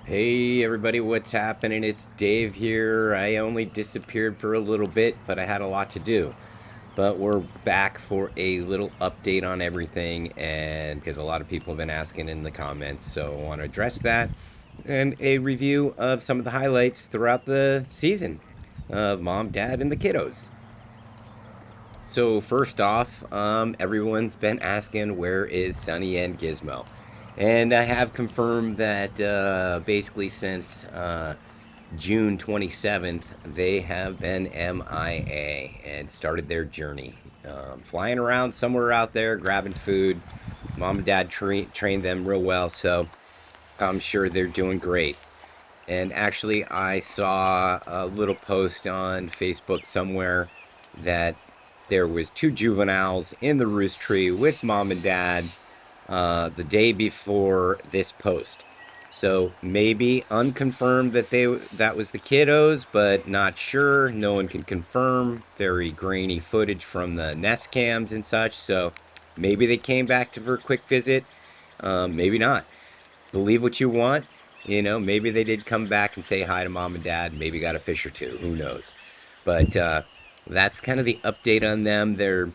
Hey everybody, what's happening? It's Dave here. I only disappeared for a little bit, but I had a lot to do. But we're back for a little update on everything, and because a lot of people have been asking in the comments, so I want to address that and a review of some of the highlights throughout the season of Mom, Dad, and the kiddos. So first off, everyone's been asking where is Sunny and Gizmo, and I have confirmed that basically since June 27th, they have been MIA and started their journey, flying around somewhere out there, grabbing food. Mom and Dad trained them real well, so I'm sure they're doing great. And actually, I saw a little post on Facebook somewhere that there was two juveniles in the roost tree with mom and dad the day before this post. So maybe unconfirmed that was the kiddos, but not sure. No one can confirm. Very grainy footage from the Nest cams and such. So maybe they came back for a quick visit. Maybe not. Believe what you want. Maybe they did come back and say hi to mom and dad. Maybe got a fish or two. Who knows? But that's kind of the update on them. They're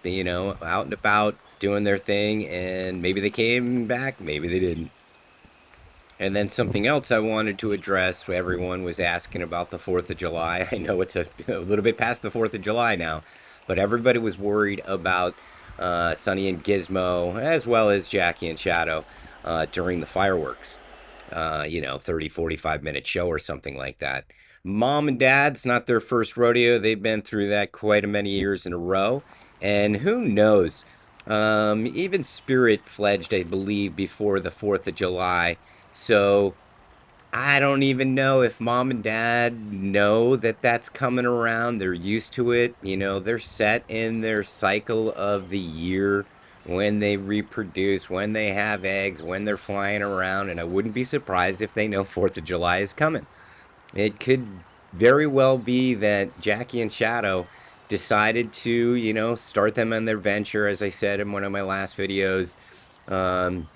out and about doing their thing, and maybe they came back. Maybe they didn't. And then something else I wanted to address. Everyone was asking about the 4th of July. I know it's a little bit past the 4th of July now, but everybody was worried about Sunny and Gizmo, as well as Jackie and Shadow, during the fireworks. 30, 45-minute show or something like that. Mom and dad, it's not their first rodeo. They've been through that quite a many years in a row. And who knows? Even Spirit fledged, I believe, before the 4th of July. So I don't even know if mom and dad know that that's coming around. They're used to it. They're set in their cycle of the year when they reproduce, when they have eggs, when they're flying around. And I wouldn't be surprised if they know 4th of July is coming. It could very well be that Jackie and Shadow decided to, start them on their venture, as I said in one of my last videos. Um,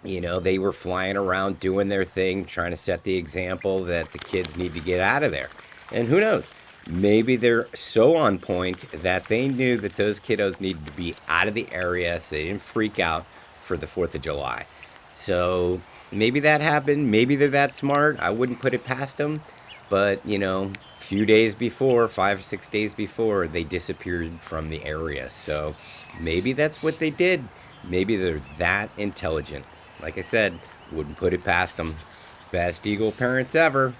they were flying around doing their thing, trying to set the example that the kids need to get out of there. And who knows? Maybe they're so on point that they knew that those kiddos needed to be out of the area so they didn't freak out for the 4th of July. So maybe that happened. Maybe they're that smart. I wouldn't put it past them. But, a few days before, 5 or 6 days before, they disappeared from the area. So maybe that's what they did. Maybe they're that intelligent. Like I said, wouldn't put it past them. Best eagle parents ever.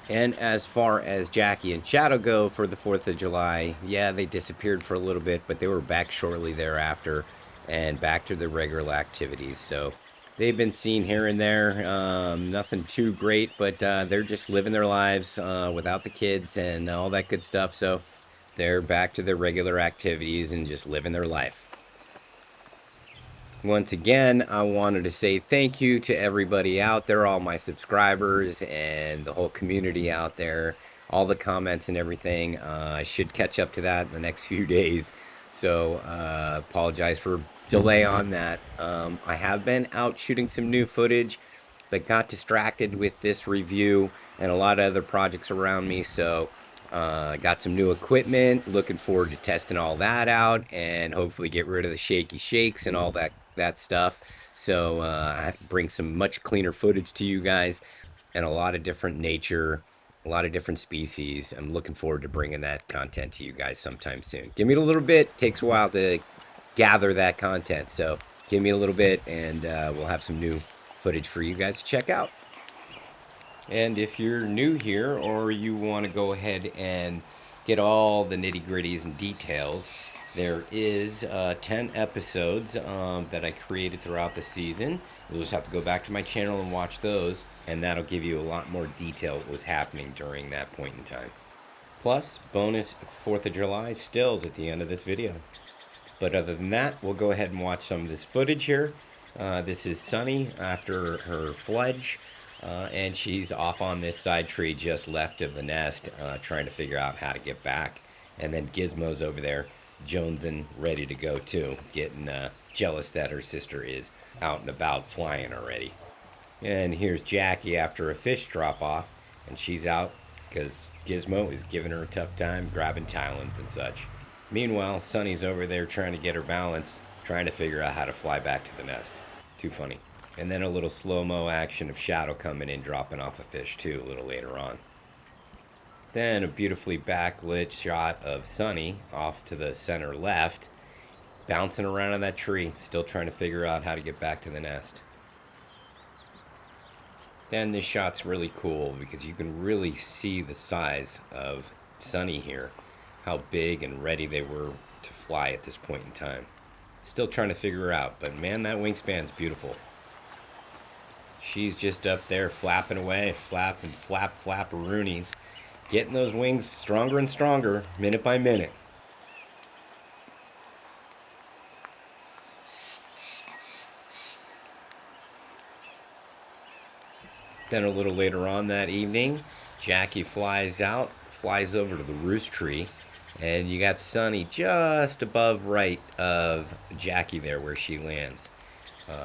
And as far as Jackie and Shadow go for the 4th of July, yeah, they disappeared for a little bit, but they were back shortly thereafter and back to their regular activities. So they've been seen here and there. Nothing too great, but they're just living their lives without the kids and all that good stuff. So they're back to their regular activities and just living their life. Once again, I wanted to say thank you to everybody out there, all my subscribers and the whole community out there, all the comments and everything. I should catch up to that in the next few days. So apologize for delay on that. I have been out shooting some new footage, but got distracted with this review and a lot of other projects around me. So got some new equipment. Looking forward to testing all that out and hopefully get rid of the shaky shakes and all that stuff. So I bring some much cleaner footage to you guys and a lot of different nature, a lot of different species. I'm looking forward to bringing that content to you guys sometime soon. Give me a little bit. It takes a while to gather that content. So give me a little bit and we'll have some new footage for you guys to check out. And if you're new here or you want to go ahead and get all the nitty gritties and details, there is 10 episodes that I created throughout the season. You'll just have to go back to my channel and watch those, and that'll give you a lot more detail what was happening during that point in time. Plus, bonus 4th of July stills at the end of this video. But other than that, we'll go ahead and watch some of this footage here. This is Sunny after her fledge. And she's off on this side tree just left of the nest, trying to figure out how to get back. And then Gizmo's over there, jonesing, ready to go too, getting jealous that her sister is out and about flying already. And here's Jackie after a fish drop off, and she's out because Gizmo is giving her a tough time, grabbing talons and such. Meanwhile, Sunny's over there trying to get her balance, trying to figure out how to fly back to the nest. Too funny. And then a little slow-mo action of Shadow coming in, dropping off a fish too, a little later on. Then a beautifully backlit shot of Sunny off to the center left, bouncing around on that tree, still trying to figure out how to get back to the nest. Then this shot's really cool because you can really see the size of Sunny here, how big and ready they were to fly at this point in time. Still trying to figure her out, but man, that wingspan's beautiful. She's just up there flapping away, flapping, flapperoonies, getting those wings stronger and stronger, minute by minute. Then a little later on that evening, Jackie flies out, flies over to the roost tree, and you got Sunny just above right of Jackie there where she lands.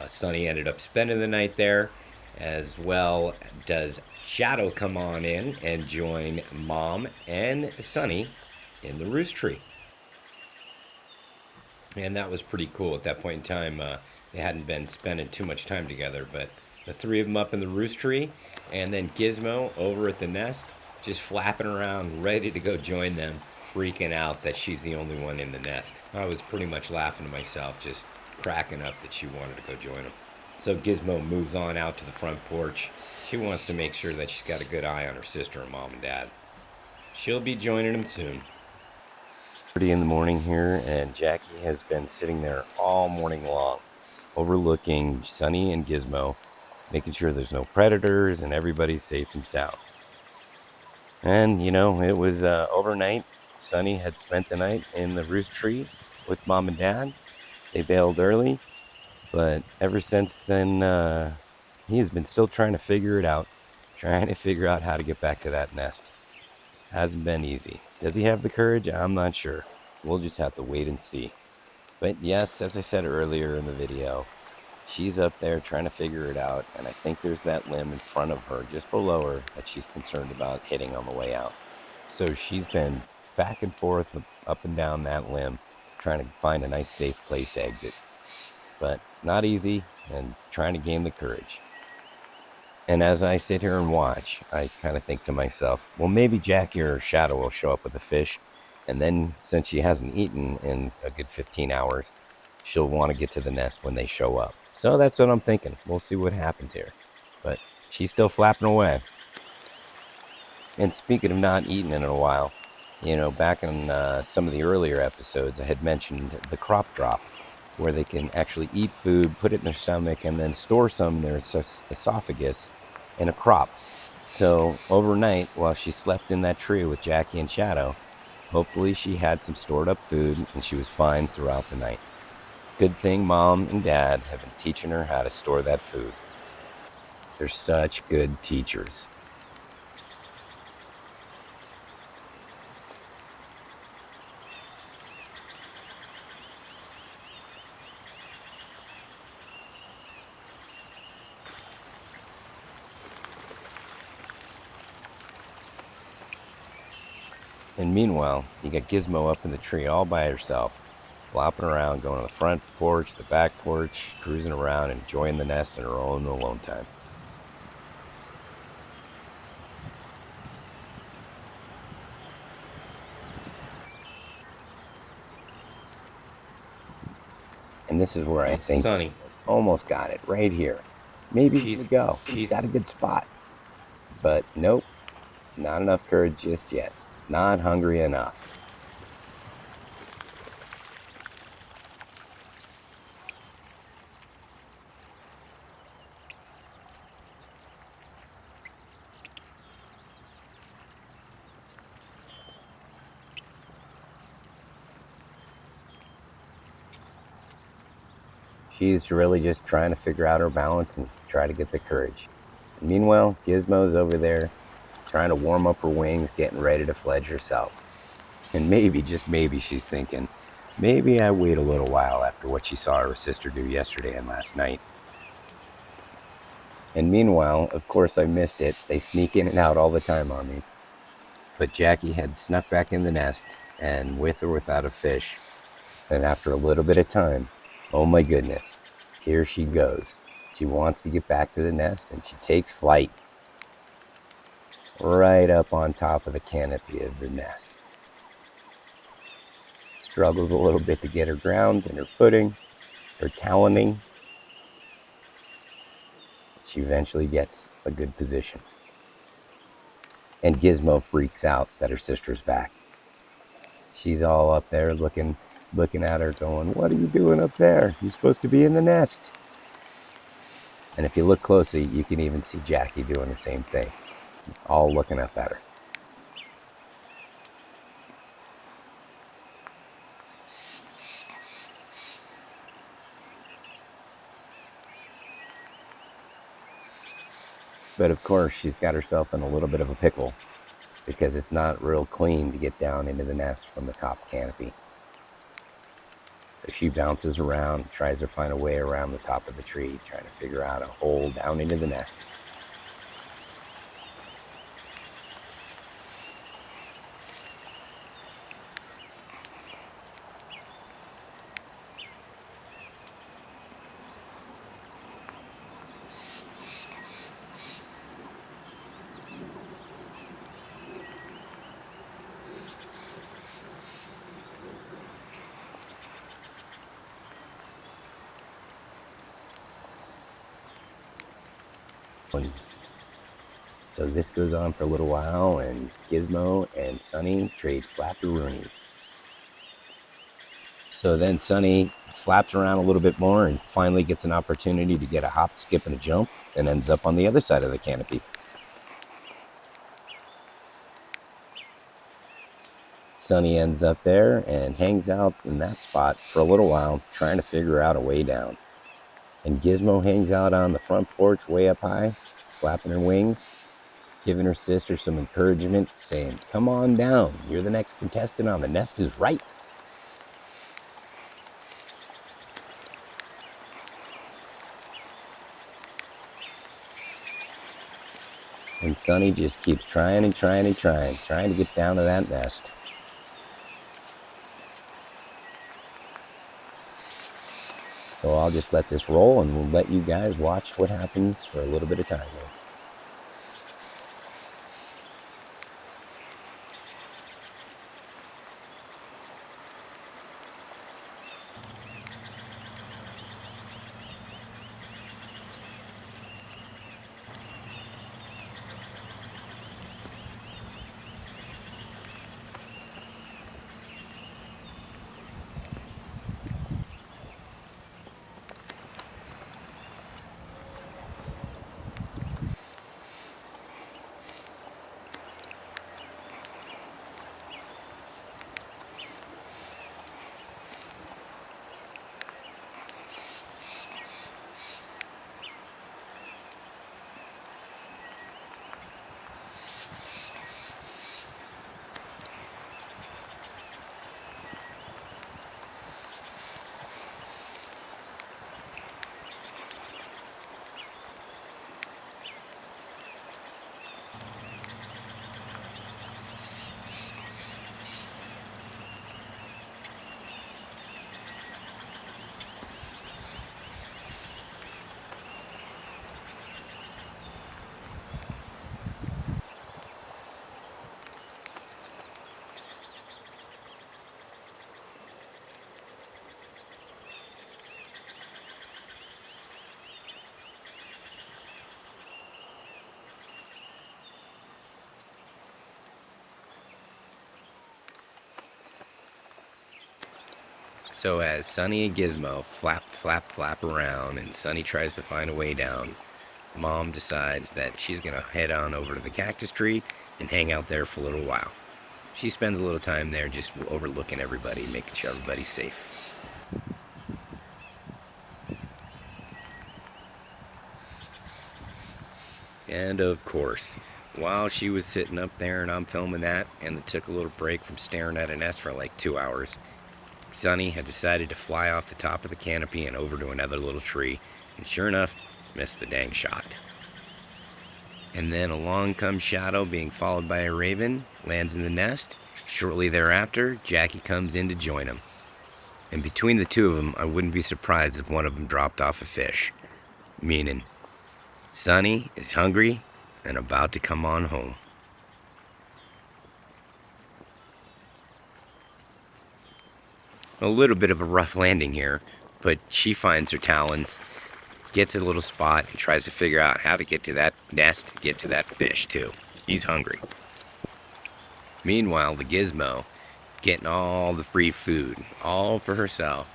Sunny ended up spending the night there, as well does Shadow come on in and join Mom and Sunny in the roost tree. And that was pretty cool. At that point in time, they hadn't been spending too much time together, but the three of them up in the roost tree, and then Gizmo over at the nest, just flapping around, ready to go join them, freaking out that she's the only one in the nest. I was pretty much laughing to myself, just cracking up that she wanted to go join them. So Gizmo moves on out to the front porch. She wants to make sure that she's got a good eye on her sister and Mom and Dad. She'll be joining them soon. Pretty in the morning here, and Jackie has been sitting there all morning long, overlooking Sunny and Gizmo, making sure there's no predators and everybody's safe and sound. And, it was overnight. Sunny had spent the night in the roost tree with Mom and Dad. They bailed early, but ever since then, he has been still trying to figure it out, trying to figure out how to get back to that nest. Hasn't been easy. Does he have the courage? I'm not sure. We'll just have to wait and see. But yes, as I said earlier in the video, she's up there trying to figure it out, and I think there's that limb in front of her, just below her, that she's concerned about hitting on the way out. So she's been back and forth, up and down that limb, trying to find a nice safe place to exit. But not easy, and trying to gain the courage. And as I sit here and watch, I kind of think to myself, well, maybe Jackie or Shadow will show up with the fish, and then since she hasn't eaten in a good 15 hours, she'll want to get to the nest when they show up. So that's what I'm thinking. We'll see what happens here. But she's still flapping away. And speaking of not eating in a while, back in some of the earlier episodes, I had mentioned the crop drop, where they can actually eat food, put it in their stomach, and then store some in their esophagus in a crop. So overnight, while she slept in that tree with Jackie and Shadow, hopefully she had some stored up food and she was fine throughout the night. Good thing Mom and Dad have been teaching her how to store that food. They're such good teachers. And meanwhile, you got Gizmo up in the tree all by herself, flopping around, going to the front porch, the back porch, cruising around, enjoying the nest in her own alone time. And this is where I think Sunny almost got it, right here. Maybe she's go. She's got a good spot. But nope, not enough courage just yet. Not hungry enough. She's really just trying to figure out her balance and try to get the courage. And meanwhile, Gizmo's over there trying to warm up her wings, getting ready to fledge herself. And maybe, just maybe, she's thinking, maybe I wait a little while after what she saw her sister do yesterday and last night. And meanwhile, of course I missed it. They sneak in and out all the time on me. But Jackie had snuck back in the nest, and with or without a fish. And after a little bit of time, oh my goodness, here she goes. She wants to get back to the nest, and she takes flight right up on top of the canopy of the nest. Struggles a little bit to get her ground and her footing, her taloning. She eventually gets a good position. And Gizmo freaks out that her sister's back. She's all up there looking at her going, "What are you doing up there? You're supposed to be in the nest." And if you look closely, you can even see Jackie doing the same thing, all looking up at her. But of course, she's got herself in a little bit of a pickle because it's not real clean to get down into the nest from the top canopy. So she bounces around, tries to find a way around the top of the tree, trying to figure out a hole down into the nest. So this goes on for a little while, and Gizmo and Sunny trade flapperoonies. So then Sunny flaps around a little bit more and finally gets an opportunity to get a hop, skip, and a jump, and ends up on the other side of the canopy. Sunny ends up there and hangs out in that spot for a little while, trying to figure out a way down. And Gizmo hangs out on the front porch way up high, flapping her wings, giving her sister some encouragement, saying, "Come on down. You're the next contestant on The Nest is Right." And Sunny just keeps trying to get down to that nest. So I'll just let this roll, and we'll let you guys watch what happens for a little bit of time here. So as Sunny and Gizmo flap around, and Sunny tries to find a way down, Mom decides that she's going to head on over to the cactus tree and hang out there for a little while. She spends a little time there just overlooking everybody, making sure everybody's safe. And of course, while she was sitting up there and I'm filming that, and took a little break from staring at a nest for like 2 hours, Sunny had decided to fly off the top of the canopy and over to another little tree, and sure enough, missed the dang shot. And then along comes Shadow, being followed by a raven, lands in the nest. Shortly thereafter, Jackie comes in to join him. And between the two of them, I wouldn't be surprised if one of them dropped off a fish. Meaning, Sunny is hungry and about to come on home. A little bit of a rough landing here, but she finds her talons, gets a little spot, and tries to figure out how to get to that nest and get to that fish too. She's hungry. Meanwhile, the Gizmo getting all the free food, all for herself,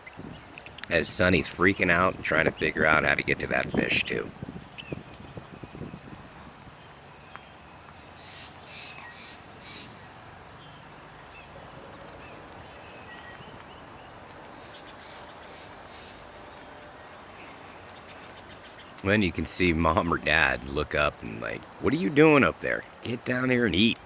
as Sunny's freaking out and trying to figure out how to get to that fish too. Then you can see Mom or Dad look up and like, what are you doing up there? Get down here and eat.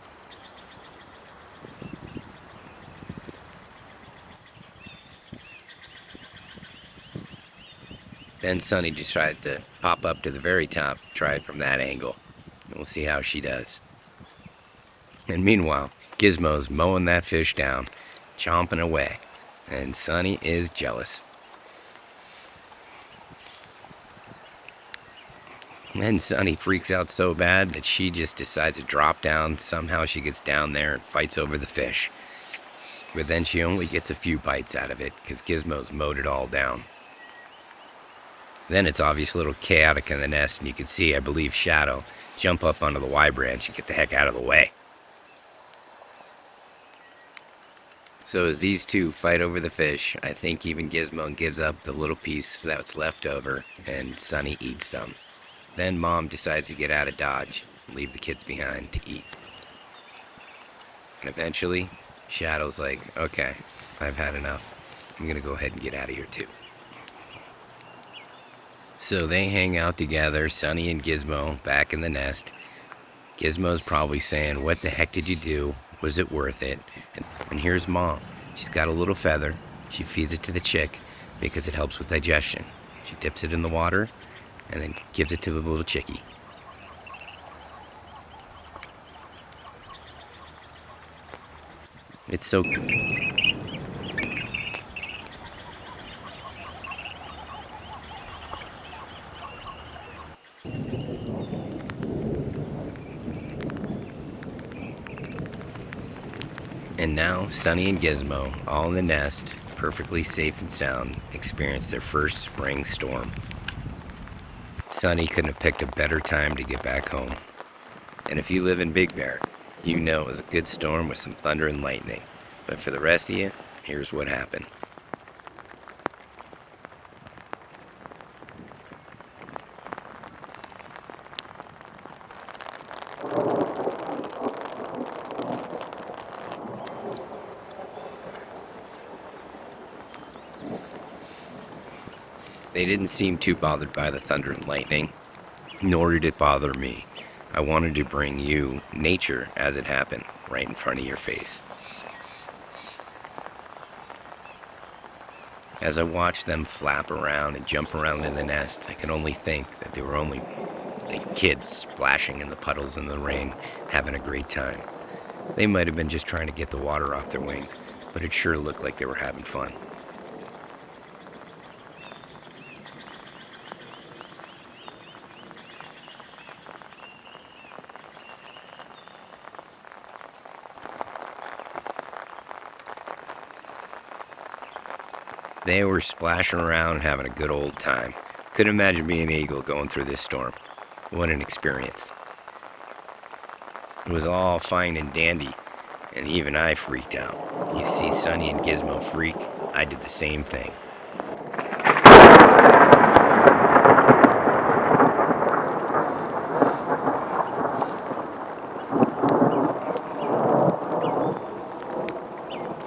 Then Sunny decided to pop up to the very top, try it from that angle. We'll see how she does. And meanwhile, Gizmo's mowing that fish down, chomping away, and Sunny is jealous. Then Sunny freaks out so bad that she just decides to drop down. Somehow she gets down there and fights over the fish. But then she only gets a few bites out of it because Gizmo's mowed it all down. Then it's obvious a little chaotic in the nest, and you can see, I believe, Shadow jump up onto the Y branch and get the heck out of the way. So as these two fight over the fish, I think even Gizmo gives up the little piece that's left over, and Sunny eats some. Then Mom decides to get out of Dodge and leave the kids behind to eat. And eventually, Shadow's like, okay, I've had enough. I'm gonna go ahead and get out of here too. So they hang out together, Sunny and Gizmo, back in the nest. Gizmo's probably saying, what the heck did you do? Was it worth it? And here's Mom. She's got a little feather. She feeds it to the chick because it helps with digestion. She dips it in the water and then gives it to the little chickie. It's so... And now, Sunny and Gizmo, all in the nest, perfectly safe and sound, experience their first spring storm. Sunny couldn't have picked a better time to get back home. And if you live in Big Bear, you know it was a good storm with some thunder and lightning. But for the rest of you, here's what happened. They didn't seem too bothered by the thunder and lightning, nor did it bother me. I wanted to bring you nature as it happened, right in front of your face. As I watched them flap around and jump around in the nest, I could only think that they were only like kids splashing in the puddles in the rain, having a great time. They might have been just trying to get the water off their wings, but it sure looked like they were having fun. They were splashing around and having a good old time. Couldn't imagine being an eagle going through this storm. What an experience. It was all fine and dandy, and even I freaked out. You see Sunny and Gizmo freak, I did the same thing.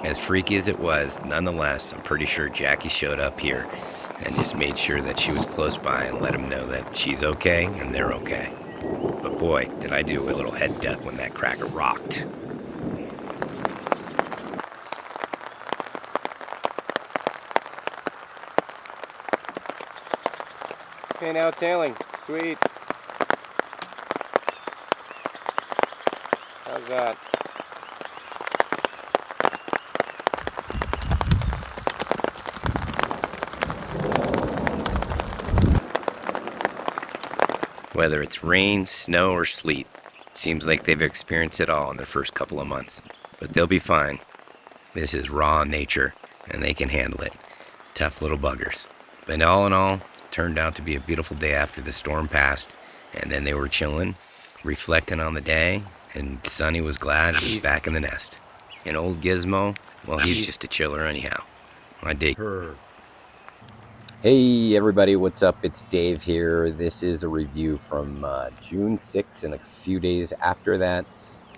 As freaky as it was, nonetheless, I'm pretty sure Jackie showed up here and just made sure that she was close by and let him know that she's okay and they're okay. But boy, did I do a little head duck when that cracker rocked. Okay, now tailing. Sweet. How's that? Whether it's rain, snow, or sleet, it seems like they've experienced it all in their first couple of months. But they'll be fine. This is raw nature, and they can handle it. Tough little buggers. But all in all, it turned out to be a beautiful day after the storm passed, and then they were chilling, reflecting on the day, and Sonny was glad he was back in the nest. And old Gizmo, well, he's just a chiller anyhow. I dig her. Hey everybody, what's up? It's Dave here. This is a review from June 6th and a few days after that.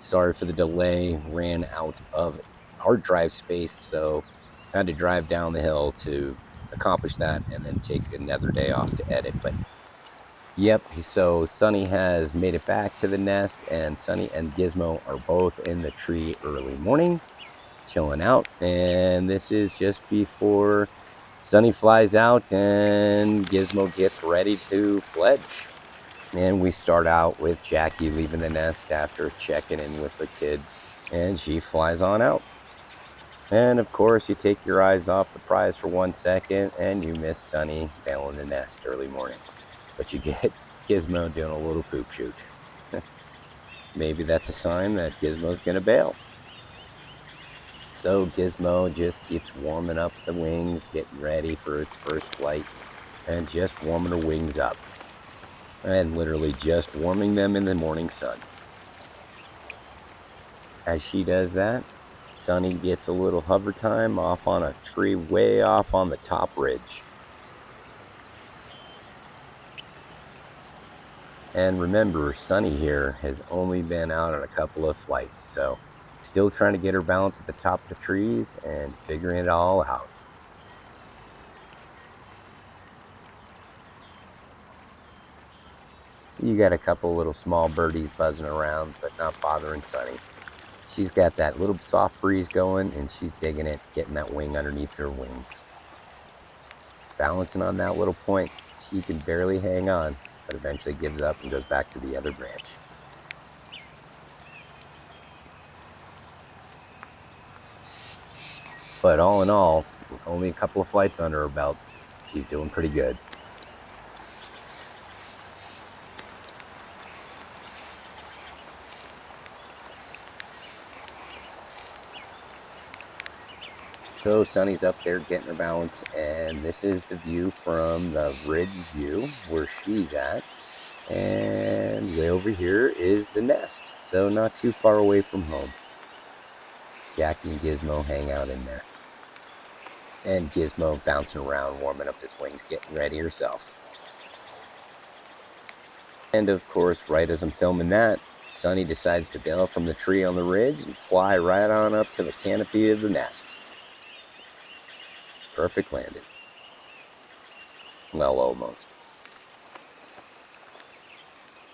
Sorry for the delay, ran out of hard drive space, so I had to drive down the hill to accomplish that and then take another day off to edit. But yep, so Sunny has made it back to the nest, and Sunny and Gizmo are both in the tree early morning, chilling out, and this is just before Sunny flies out and Gizmo gets ready to fledge. And we start out with Jackie leaving the nest after checking in with the kids, and she flies on out. And of course, you take your eyes off the prize for 1 second and you miss Sunny bailing the nest early morning. But you get Gizmo doing a little poop shoot. Maybe that's a sign that Gizmo's gonna bail. So Gizmo just keeps warming up the wings, getting ready for its first flight, and just warming her wings up. And literally just warming them in the morning sun. As she does that, Sunny gets a little hover time off on a tree way off on the top ridge. And remember, Sunny here has only been out on a couple of flights, so still trying to get her balance at the top of the trees and figuring it all out. You got a couple little small birdies buzzing around, but not bothering Sunny. She's got that little soft breeze going, and she's digging it, getting that wing underneath her wings. Balancing on that little point, she can barely hang on, but eventually gives up and goes back to the other branch. But all in all, with only a couple of flights under her belt, she's doing pretty good. So Sunny's up there getting her balance, and this is the view from the ridge view where she's at. And way over here is the nest, so not too far away from home. Jackie and Gizmo hang out in there. And Gizmo bouncing around, warming up his wings, getting ready herself. And of course, right as I'm filming that, Sunny decides to bail from the tree on the ridge and fly right on up to the canopy of the nest. Perfect landing. Well, almost.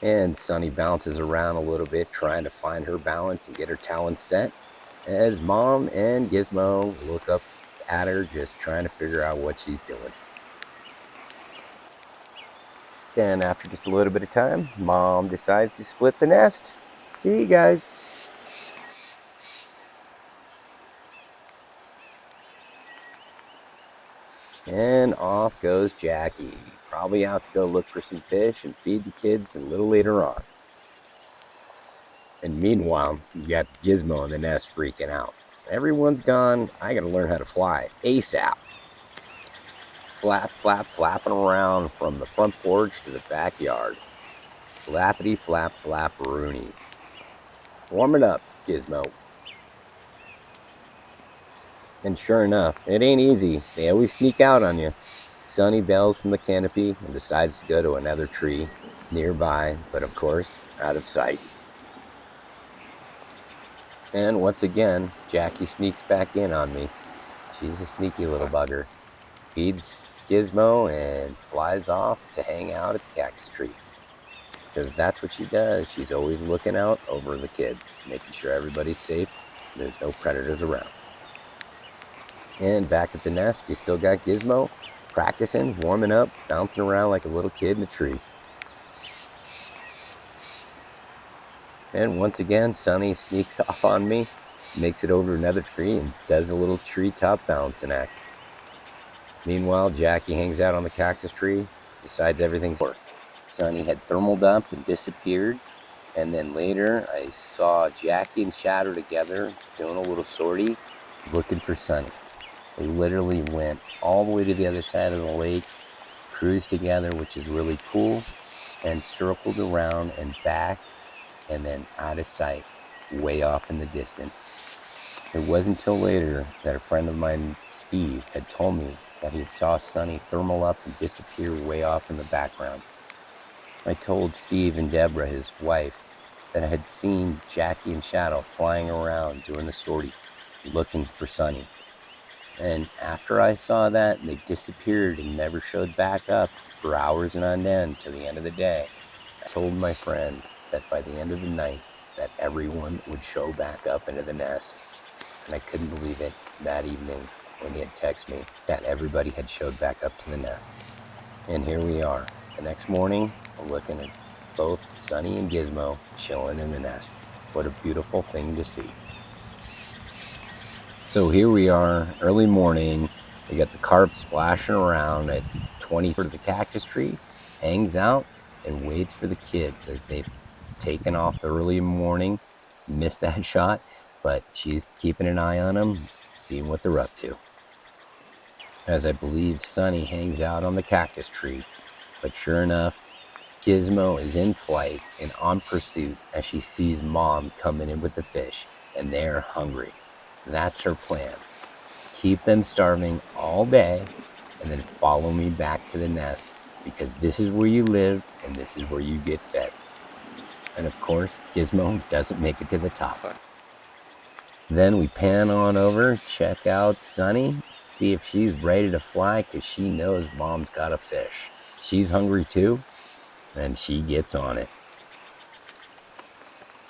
And Sunny bounces around a little bit, trying to find her balance and get her talons set, as Mom and Gizmo look up at her, just trying to figure out what she's doing. Then after just a little bit of time, Mom decides to split the nest. See you guys. And off goes Jackie, probably out to go look for some fish and feed the kids a little later on. And meanwhile, you got Gizmo in the nest freaking out. Everyone's gone. I gotta learn how to fly ASAP. Flap, flap, flapping around from the front porch to the backyard. Flappity, flap, flap-roonies. Warm it up, Gizmo. And sure enough, it ain't easy. They always sneak out on you. Sunny bails from the canopy and decides to go to another tree nearby, but of course, out of sight. And once again, Jackie sneaks back in on me. She's a sneaky little bugger. Feeds Gizmo and flies off to hang out at the cactus tree. Because that's what she does. She's always looking out over the kids, making sure everybody's safe and there's no predators around. And back at the nest, you still got Gizmo practicing, warming up, bouncing around like a little kid in a tree. And once again, Sunny sneaks off on me, makes it over another tree, and does a little treetop balancing act. Meanwhile, Jackie hangs out on the cactus tree, decides everything's over. Sunny had thermaled up and disappeared, and then later I saw Jackie and Shadow together doing a little sortie, looking for Sunny. They literally went all the way to the other side of the lake, cruised together, which is really cool, and circled around and back, and then out of sight, way off in the distance. It wasn't until later that a friend of mine, Steve, had told me that he had saw Sunny thermal up and disappear way off in the background. I told Steve and Deborah, his wife, that I had seen Jackie and Shadow flying around doing the sortie, looking for Sunny. And after I saw that, they disappeared and never showed back up for hours and on end to the end of the day. I told my friend that by the end of the night, that everyone would show back up into the nest. And I couldn't believe it that evening when he had texted me that everybody had showed back up to the nest. And here we are. The next morning, we're looking at both Sunny and Gizmo chilling in the nest. What a beautiful thing to see. So here we are, early morning. We got the carp splashing around at 20 foot of the cactus tree, hangs out and waits for the kids as they've taken off early morning. Missed that shot, but she's keeping an eye on them, seeing what they're up to. As I believe Sunny hangs out on the cactus tree, but sure enough, Gizmo is in flight and on pursuit as she sees Mom coming in with the fish, and they're hungry. That's her plan. Keep them starving all day and then follow me back to the nest, because this is where you live and this is where you get fed. And of course, Gizmo doesn't make it to the top. Then we pan on over, check out Sunny, see if she's ready to fly, because she knows Mom's got a fish. She's hungry too, and she gets on it.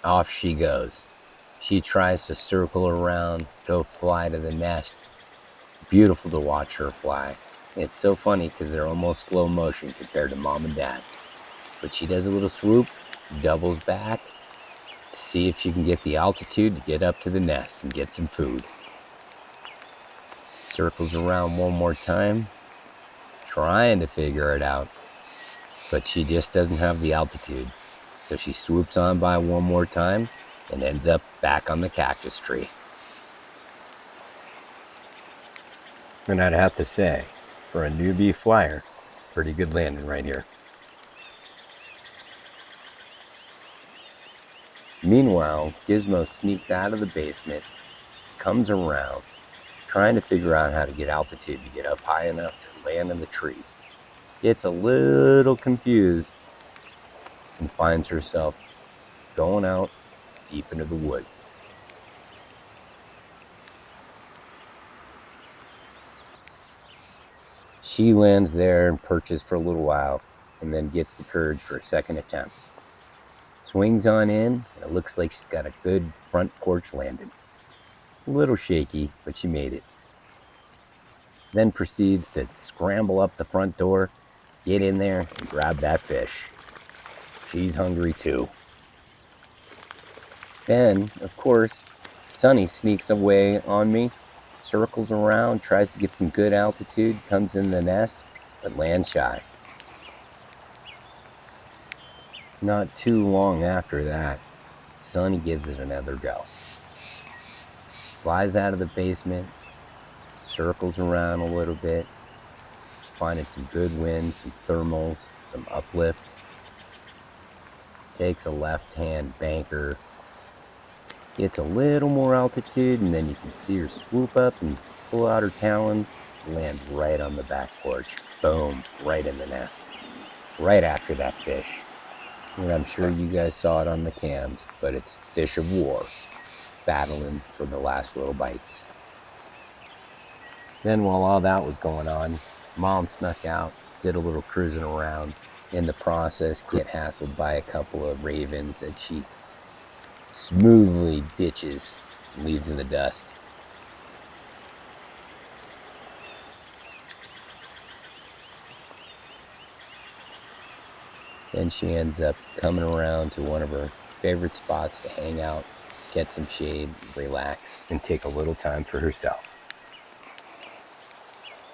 Off she goes. She tries to circle around, go fly to the nest. Beautiful to watch her fly. It's so funny because they're almost slow motion compared to Mom and Dad. But she does a little swoop, doubles back, see if she can get the altitude to get up to the nest and get some food. Circles around one more time, trying to figure it out. But she just doesn't have the altitude. So she swoops on by one more time and ends up back on the cactus tree. And I'd have to say, for a newbie flyer, pretty good landing right here. Meanwhile, Gizmo sneaks out of the basement, comes around, trying to figure out how to get altitude to get up high enough to land in the tree. Gets a little confused and finds herself going out deep into the woods. She lands there and perches for a little while, and then gets the courage for a second attempt. Swings on in, and it looks like she's got a good front porch landing. A little shaky, but she made it. Then proceeds to scramble up the front door, get in there, and grab that fish. She's hungry too. Then, of course, Sunny sneaks away on me, circles around, tries to get some good altitude, comes in the nest, but lands shy. Not too long after that, Sunny gives it another go. Flies out of the basement, circles around a little bit, finding some good wind, some thermals, some uplift. Takes a left-hand banker, gets a little more altitude, and then you can see her swoop up and pull out her talons, land right on the back porch. Boom, right in the nest. Right after that fish. And I'm sure you guys saw it on the cams, but it's fish of war, battling for the last little bites. Then while all that was going on, Mom snuck out, did a little cruising around. In the process, get hassled by a couple of ravens that she smoothly ditches, leaves in the dust. Then she ends up coming around to one of her favorite spots to hang out, get some shade, relax, and take a little time for herself.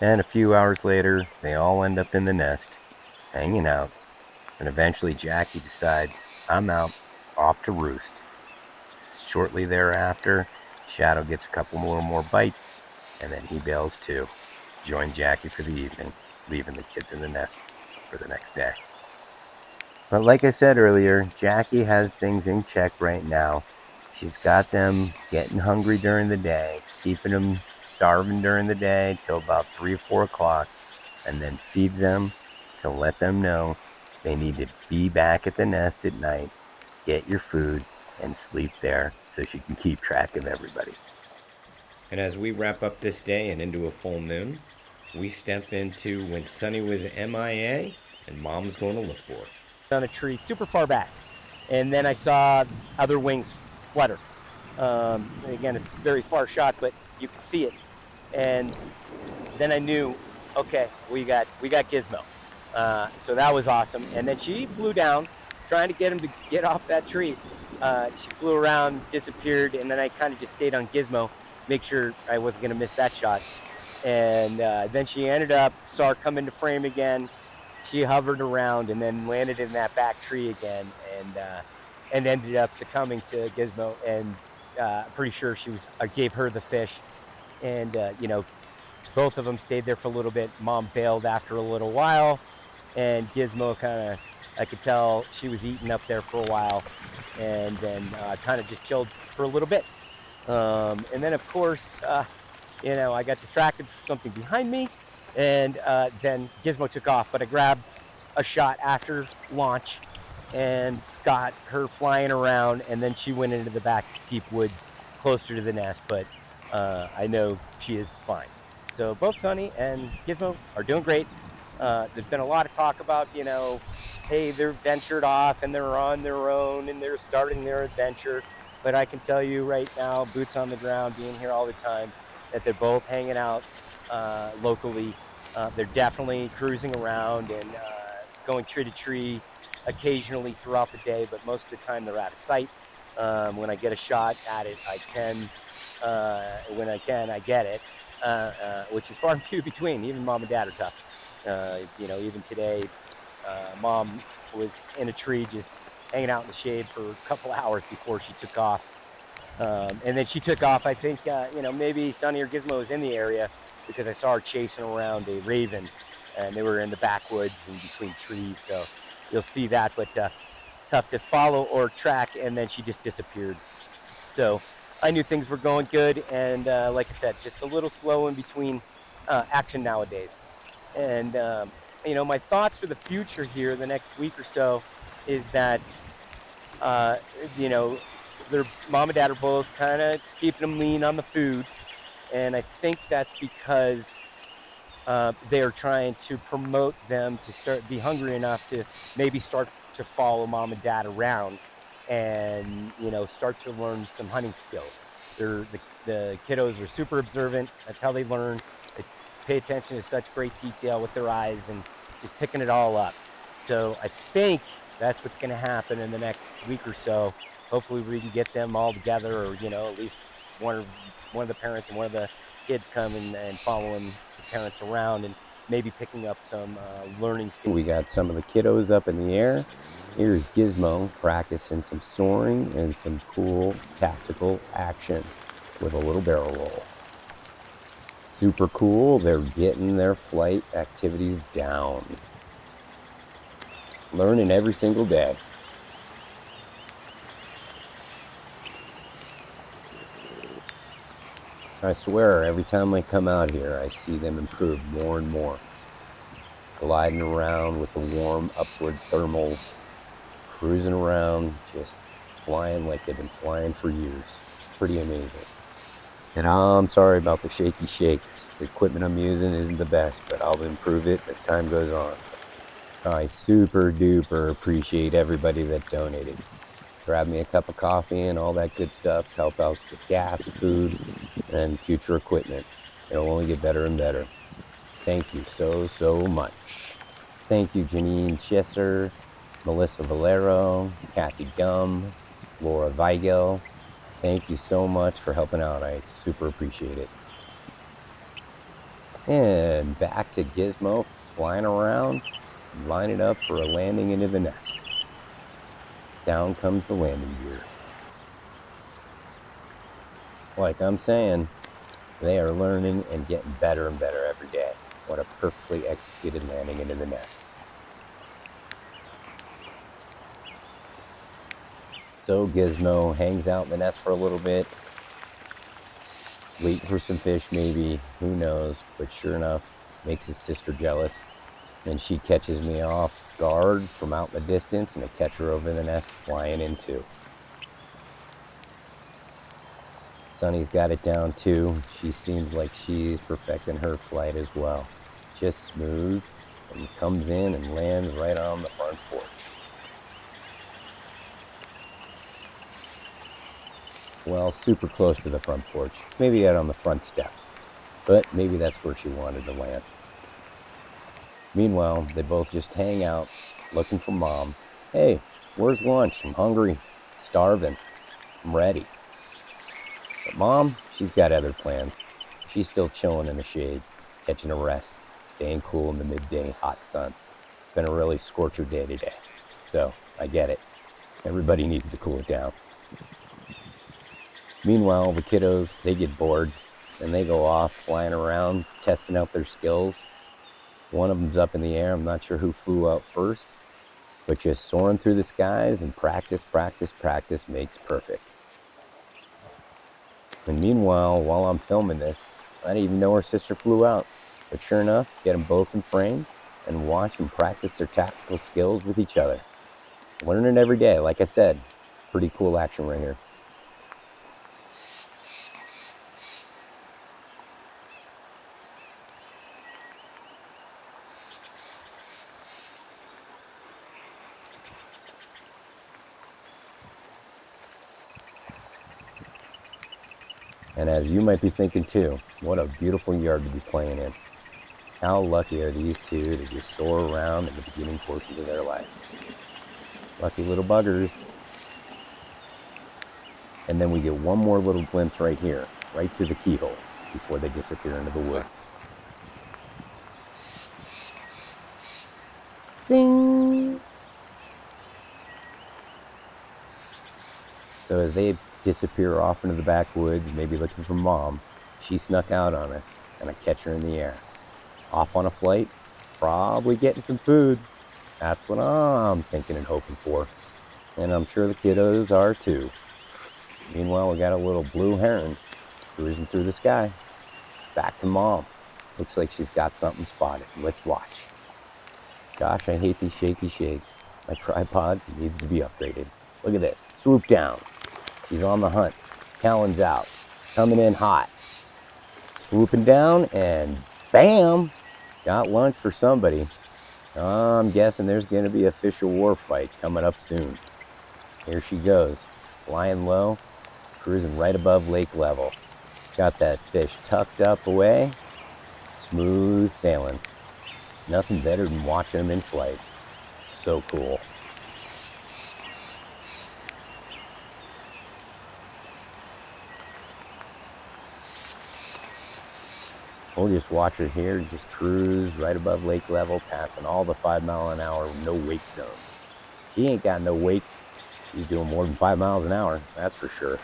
And a few hours later, they all end up in the nest, hanging out, and eventually Jackie decides, I'm out, off to roost. Shortly thereafter, Shadow gets a couple more bites, and then he bails too. Join Jackie for the evening, leaving the kids in the nest for the next day. But like I said earlier, Jackie has things in check right now. She's got them getting hungry during the day, keeping them starving during the day till about 3 or 4 o'clock, and then feeds them to let them know they need to be back at the nest at night, get your food, and sleep there so she can keep track of everybody. And as we wrap up this day and into a full moon, we step into when Sunny was MIA and Mom's going to look for her. On a tree super far back, and then I saw other wings flutter. Again, it's a very far shot, but you can see it. And then I knew, okay, we got Gizmo. So that was awesome. And then she flew down, trying to get him to get off that tree. She flew around, disappeared, and then I kind of just stayed on Gizmo, make sure I wasn't going to miss that shot. And then she ended up, saw her come into frame again. She hovered around and then landed in that back tree again, and ended up succumbing to Gizmo. And pretty sure I gave her the fish, and both of them stayed there for a little bit. Mom bailed after a little while, and Gizmo I could tell she was eating up there for a while, and then kind of just chilled for a little bit. And then of course, I got distracted from something behind me, and then Gizmo took off, but I grabbed a shot after launch and got her flying around, and then she went into the back deep woods closer to the nest, but I know she is fine. So both Sunny and Gizmo are doing great. There's been a lot of talk about, hey, they're ventured off and they're on their own and they're starting their adventure, but I can tell you right now, boots on the ground, being here all the time, that they're both hanging out locally. They're definitely cruising around and going tree to tree occasionally throughout the day, but most of the time they're out of sight. When I get a shot at it, I can. When I can, I get it, which is far and few between. Even Mom and Dad are tough. Even today, Mom was in a tree just hanging out in the shade for a couple hours before she took off. And then she took off. I think, maybe Sunny or Gizmo was in the area because I saw her chasing around a raven, and they were in the backwoods and between trees. So you'll see that, but tough to follow or track. And then she just disappeared. So I knew things were going good. And like I said, just a little slow in between action nowadays. And, my thoughts for the future here, the next week or so, is that, their mom and dad are both kind of keeping them lean on the food, and I think that's because they are trying to promote them to be hungry enough to maybe start to follow mom and dad around, and start to learn some hunting skills. The kiddos are super observant. That's how they learn. They pay attention to such great detail with their eyes and just picking it all up. So I think that's what's going to happen in the next week or so. Hopefully we can get them all together, or at least one of the parents and one of the kids come and following the parents around and maybe picking up some learning skills. We got some of the kiddos up in the air. Here's Gizmo practicing some soaring and some cool tactical action with a little barrel roll. Super cool. They're getting their flight activities down. Learning every single day. I swear, every time I come out here, I see them improve more and more. Gliding around with the warm upward thermals, cruising around, just flying like they've been flying for years. Pretty amazing. And I'm sorry about the shaky shakes. The equipment I'm using isn't the best, but I'll improve it as time goes on. I super duper appreciate everybody that donated. Grab me a cup of coffee and all that good stuff to help out with gas, food, and future equipment. It'll only get better and better. Thank you so much. Thank you Janine Chesser, Melissa Valero, Kathy Gum, Laura Weigel, thank you so much for helping out. I super appreciate it. And back to Gizmo, flying around, lining up for a landing into the nest. Down comes the landing gear. Like I'm saying, they are learning and getting better and better every day. What a perfectly executed landing into the nest. So Gizmo hangs out in the nest for a little bit, waiting for some fish maybe, who knows, but sure enough, makes his sister jealous. And she catches me off guard from out in the distance, and I catch her over the nest flying in too. Sunny's got it down too. She seems like she's perfecting her flight as well. Just smooth, and comes in and lands right on the front porch. Well, super close to the front porch. Maybe out on the front steps, but maybe that's where she wanted to land. Meanwhile, they both just hang out, looking for Mom. Hey, where's lunch? I'm hungry, starving, I'm ready. But Mom, she's got other plans. She's still chilling in the shade, catching a rest, staying cool in the midday hot sun. It's been a really scorcher day today, so I get it. Everybody needs to cool it down. Meanwhile, the kiddos, they get bored, and they go off flying around, testing out their skills. One of them's up in the air. I'm not sure who flew out first, but just soaring through the skies, and practice, practice, practice makes perfect. And meanwhile, while I'm filming this, I didn't even know her sister flew out. But sure enough, get them both in frame and watch them practice their tactical skills with each other. Learning every day, like I said. Pretty cool action right here. And as you might be thinking too, what a beautiful yard to be playing in. How lucky are these two to just soar around in the beginning portions of their life. Lucky little buggers. And then we get one more little glimpse right here, right through the keyhole, before they disappear into the woods. Sing! So as they disappear off into the backwoods, maybe looking for Mom, she snuck out on us, and I catch her in the air. Off on a flight, probably getting some food. That's what I'm thinking and hoping for. And I'm sure the kiddos are too. Meanwhile, we got a little blue heron cruising through the sky. Back to Mom. Looks like she's got something spotted. Let's watch. Gosh, I hate these shaky shakes. My tripod needs to be upgraded. Look at this. Swoop down. She's on the hunt. Talons out. Coming in hot. Swooping down and bam! Got lunch for somebody. I'm guessing there's going to be a fish of war fight coming up soon. Here she goes. Flying low. Cruising right above lake level. Got that fish tucked up away. Smooth sailing. Nothing better than watching them in flight. So cool. We'll just watch her here, just cruise right above lake level, passing all the 5 mile an hour no wake zones. She ain't got no wake. She's doing more than 5 miles an hour, that's for sure.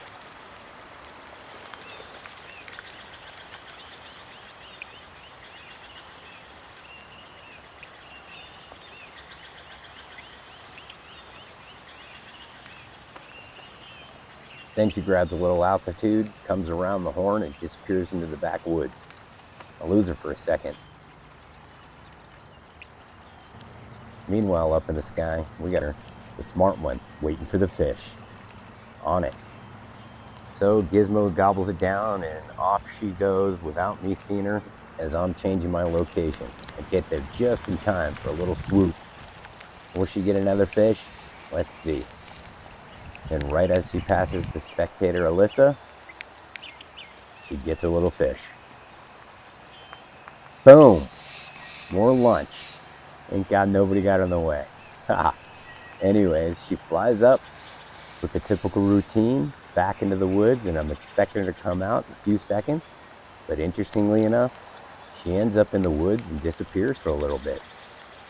Then she grabs a little altitude, comes around the horn, and disappears into the backwoods. I lose her for a second. Meanwhile, up in the sky, we got her, the smart one, waiting for the fish. On it. So Gizmo gobbles it down, and off she goes without me seeing her as I'm changing my location. I get there just in time for a little swoop. Will she get another fish? Let's see. And right as she passes the spectator Alyssa, she gets a little fish. Boom! More lunch. Thank God nobody got in the way. Ha! Anyways, she flies up, with the typical routine, back into the woods, and I'm expecting her to come out in a few seconds. But interestingly enough, she ends up in the woods and disappears for a little bit.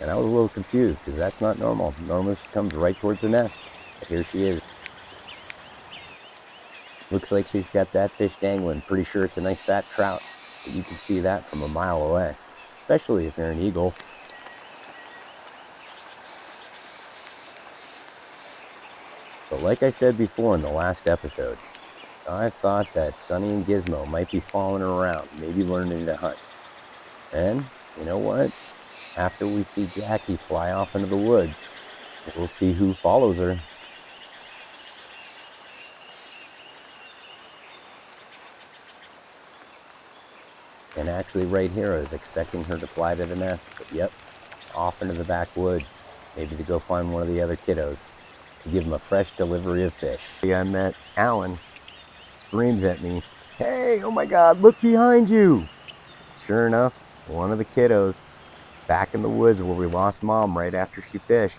And I was a little confused because that's not normal. Normally she comes right towards the nest. But here she is. Looks like she's got that fish dangling. Pretty sure it's a nice fat trout. But you can see that from a mile away, especially if you're an eagle. But like I said before in the last episode, I thought that Sunny and Gizmo might be following her around, maybe learning to hunt. And you know what? After we see Jackie fly off into the woods, we'll see who follows her. And actually right here, I was expecting her to fly to the nest, but yep, off into the backwoods, maybe to go find one of the other kiddos, to give them a fresh delivery of fish. I met Alan, screams at me, "Hey, oh my God, look behind you!" Sure enough, one of the kiddos, back in the woods where we lost Mom right after she fished.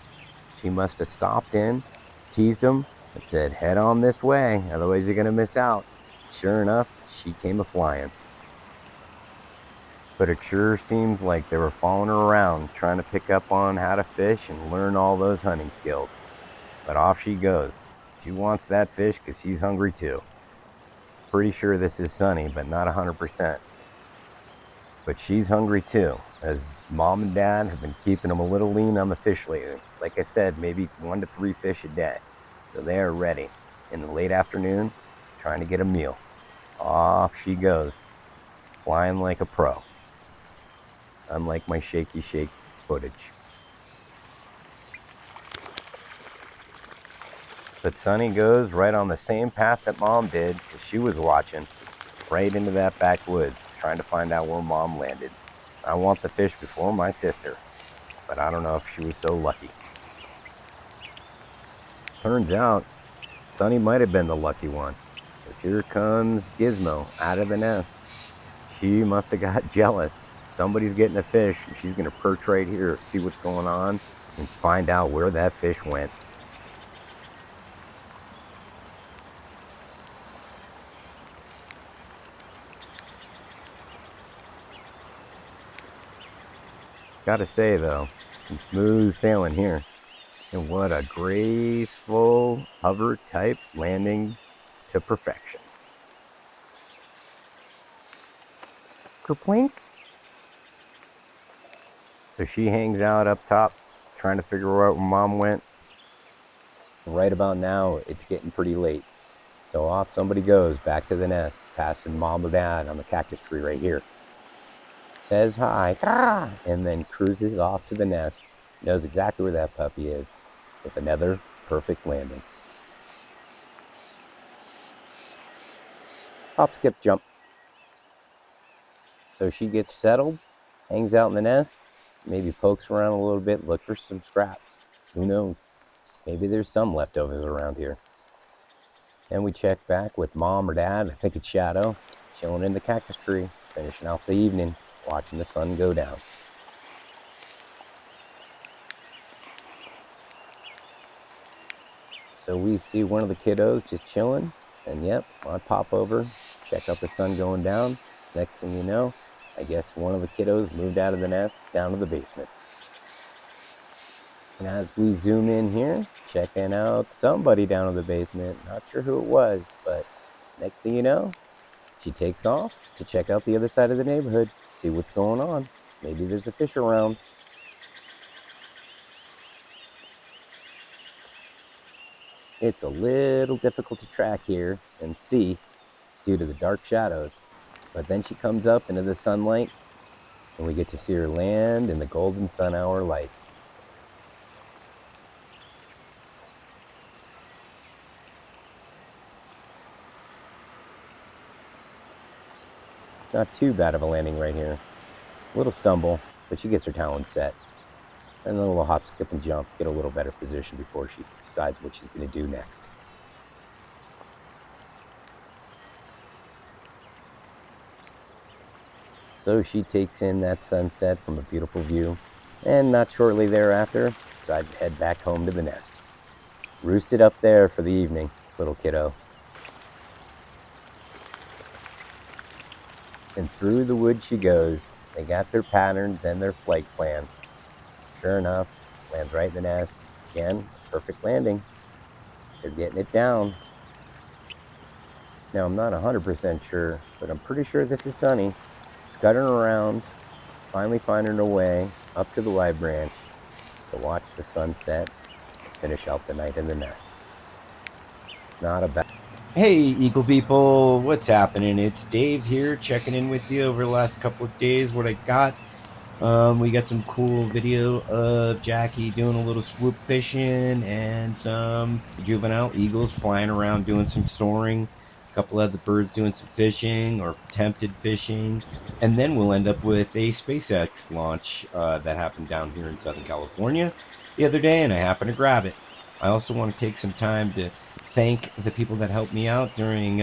She must have stopped in, teased him, and said, "Head on this way, otherwise you're gonna miss out." Sure enough, she came a-flying. But it sure seems like they were following her around, trying to pick up on how to fish and learn all those hunting skills. But off she goes. She wants that fish because she's hungry too. Pretty sure this is Sunny, but not 100%. But she's hungry too, as Mom and Dad have been keeping them a little lean on the fish lately. Like I said, maybe 1 to 3 fish a day. So they are ready in the late afternoon, trying to get a meal. Off she goes, flying like a pro. Unlike my shaky shake footage. But Sunny goes right on the same path that Mom did, because she was watching, right into that backwoods, trying to find out where Mom landed. I want the fish before my sister, but I don't know if she was so lucky. Turns out, Sunny might have been the lucky one, because here comes Gizmo out of the nest. She must have got jealous. Somebody's getting a fish, and she's going to perch right here, see what's going on, and find out where that fish went. Gotta say though, some smooth sailing here. And what a graceful hover type landing to perfection. Kerplink. So she hangs out up top, trying to figure out where Mom went. Right about now, it's getting pretty late. So off somebody goes back to the nest, passing Mom and Dad on the cactus tree right here. Says hi, and then cruises off to the nest. Knows exactly where that puppy is, with another perfect landing. Hop, skip, jump. So she gets settled, hangs out in the nest, maybe pokes around a little bit, look for some scraps. Who knows? Maybe there's some leftovers around here. Then we check back with Mom or Dad, I think it's Shadow, chilling in the cactus tree, finishing out the evening, watching the sun go down. So we see one of the kiddos just chilling, and yep, I pop over, check out the sun going down. Next thing you know, I guess one of the kiddos moved out of the nest down to the basement. And as we zoom in here, checking out somebody down in the basement, not sure who it was, but next thing you know, she takes off to check out the other side of the neighborhood, see what's going on. Maybe there's a fish around. It's a little difficult to track here and see due to the dark shadows, but then she comes up into the sunlight and we get to see her land in the golden sun hour light. Not too bad of a landing right here. A little stumble, but she gets her talons set. And then a little hop, skip, and jump, get a little better position before she decides what she's going to do next. So she takes in that sunset from a beautiful view, and not shortly thereafter, decides to head back home to the nest. Roosted up there for the evening, little kiddo. And through the wood she goes. They got their patterns and their flight plan. Sure enough, lands right in the nest. Again, perfect landing. They're getting it down. Now, I'm not 100% sure, but I'm pretty sure this is Sunny, scuttering around, finally finding her way up to the Y branch to watch the sunset and finish out the night in the nest. Not a bad. Hey, Eagle people, what's happening? It's Dave here, checking in with you over the last couple of days. What I got, we got some cool video of Jackie doing a little swoop fishing and some juvenile eagles flying around doing some soaring. A couple of the birds doing some fishing or attempted fishing. And then we'll end up with a SpaceX launch that happened down here in Southern California the other day, and I happened to grab it. I also want to take some time to thank the people that helped me out during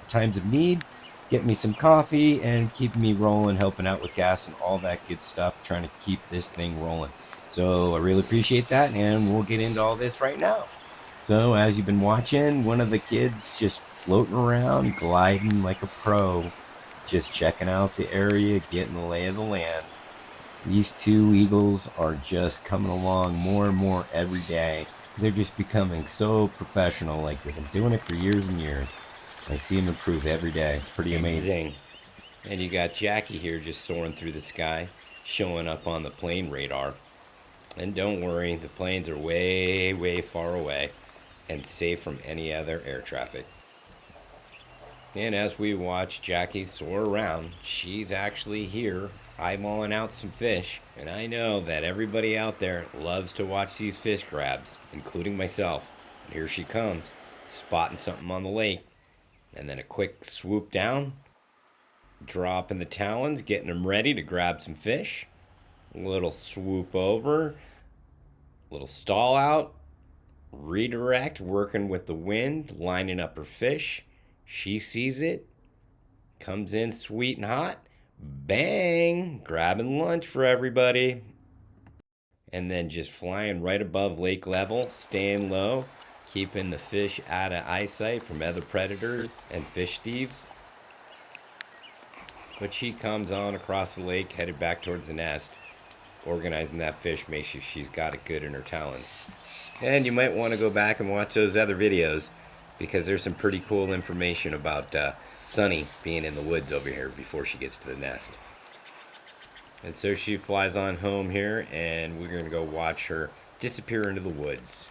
times of need, getting me some coffee and keeping me rolling, helping out with gas and all that good stuff, trying to keep this thing rolling. So I really appreciate that, and we'll get into all this right now. So as you've been watching, one of the kids just floating around, gliding like a pro, just checking out the area, getting the lay of the land. These two eagles are just coming along more and more every day. They're just becoming so professional, like they've been doing it for years and years. I see them improve every day. It's pretty amazing. And you got Jackie here just soaring through the sky, showing up on the plane radar. And don't worry, the planes are way, way far away and safe from any other air traffic. And as we watch Jackie soar around, she's actually here eyeballing out some fish. And I know that everybody out there loves to watch these fish grabs, including myself. And here she comes, spotting something on the lake. And then a quick swoop down, dropping the talons, getting them ready to grab some fish. A little swoop over, little stall out, redirect, working with the wind, lining up her fish. She sees it, comes in sweet and hot, bang, grabbing lunch for everybody. And then just flying right above lake level, staying low, keeping the fish out of eyesight from other predators and fish thieves. But she comes on across the lake, headed back towards the nest, organizing that fish, make sure she's got it good in her talons. And you might want to go back and watch those other videos, because there's some pretty cool information about Sunny being in the woods over here before she gets to the nest. And so she flies on home here, and we're going to go watch her disappear into the woods.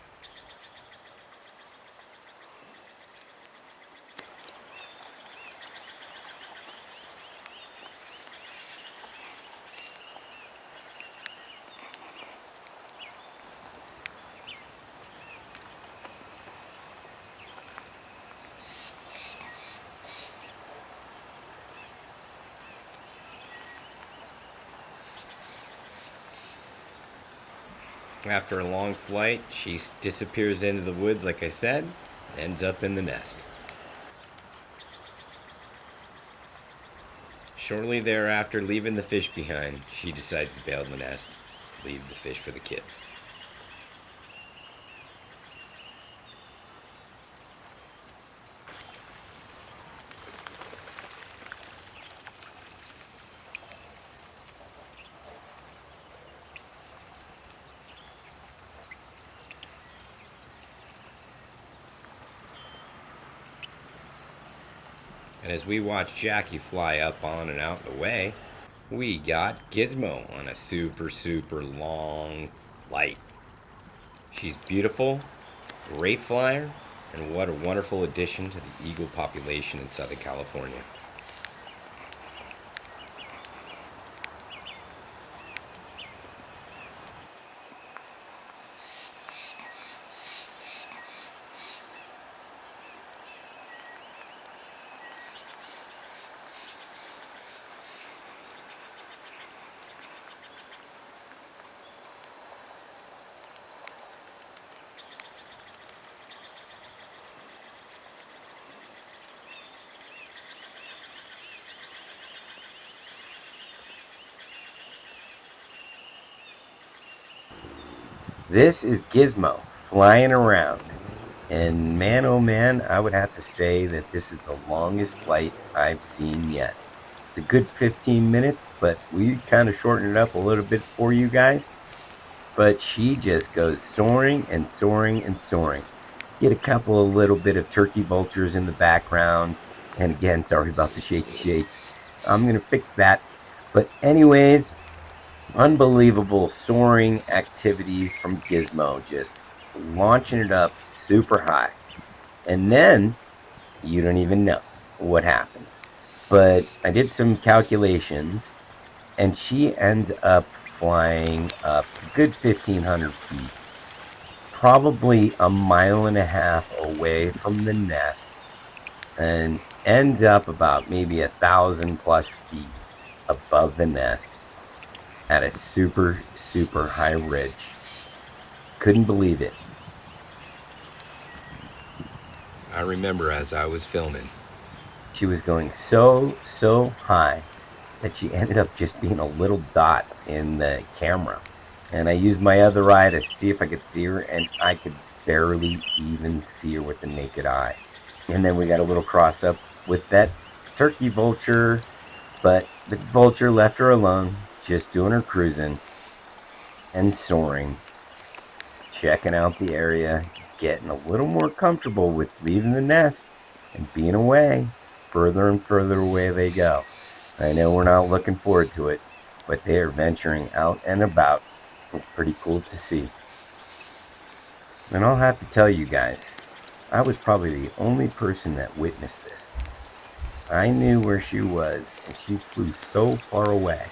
After a long flight, she disappears into the woods, like I said, ends up in the nest. Shortly thereafter, leaving the fish behind, she decides to bail the nest, leave the fish for the kids. And as we watch Jackie fly up on and out and away, we got Gizmo on a super, super long flight. She's beautiful, great flyer, and what a wonderful addition to the eagle population in Southern California. This is Gizmo flying around. And man, oh man, I would have to say that this is the longest flight I've seen yet. It's a good 15 minutes, but we kind of shortened it up a little bit for you guys. But she just goes soaring and soaring and soaring. Get a couple of little bit of turkey vultures in the background. And again, sorry about the shaky shakes. I'm going to fix that. But anyways, unbelievable soaring activity from Gizmo. Just launching it up super high. And then you don't even know what happens. But I did some calculations, and she ends up flying up a good 1,500 feet, probably a mile and a half away from the nest, and ends up about maybe 1,000+ feet above the nest at a super, super high ridge. Couldn't believe it. I remember as I was filming, she was going so high that she ended up just being a little dot in the camera. And I used my other eye to see if I could see her, and I could barely even see her with the naked eye. And then we got a little cross up with that turkey vulture, but the vulture left her alone, just doing her cruising and soaring, checking out the area, getting a little more comfortable with leaving the nest and being away. Further and further away they go. I know we're not looking forward to it, but they are venturing out and about. It's pretty cool to see. And I'll have to tell you guys, I was probably the only person that witnessed this. I knew where she was, and she flew so far away.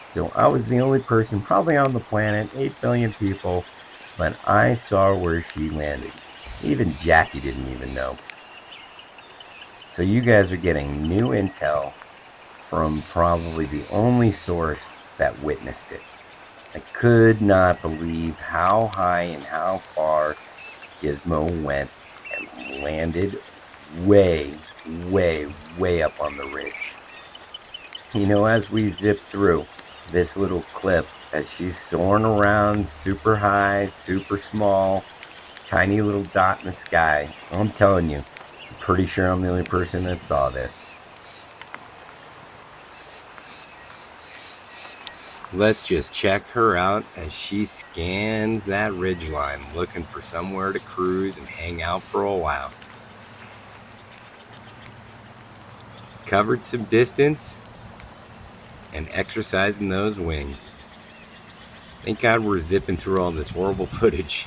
So I was the only person probably on the planet, 8 billion people, but I saw where she landed. Even Jackie didn't even know. So you guys are getting new intel from probably the only source that witnessed it. I could not believe how high and how far Gizmo went and landed way up on the ridge. You know, as we zip through this little clip, as she's soaring around super high, super small, tiny little dot in the sky, I'm telling you, I'm pretty sure I'm the only person that saw this. Let's just check her out as she scans that ridgeline, looking for somewhere to cruise and hang out for a while. Covered some distance and exercising those wings. Thank God we're zipping through all this horrible footage.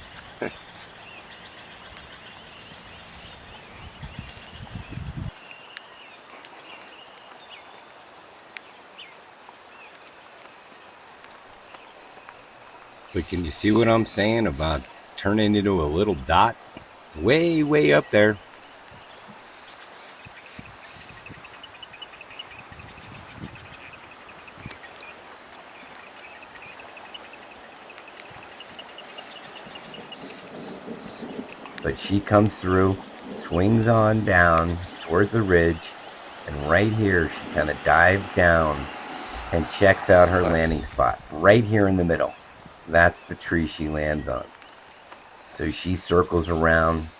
But can you see what I'm saying about turning into a little dot? Way up there. But she comes through, swings on down towards the ridge, and right here she kind of dives down and checks out her landing spot. Right here in the middle. That's the tree she lands on. So she circles around,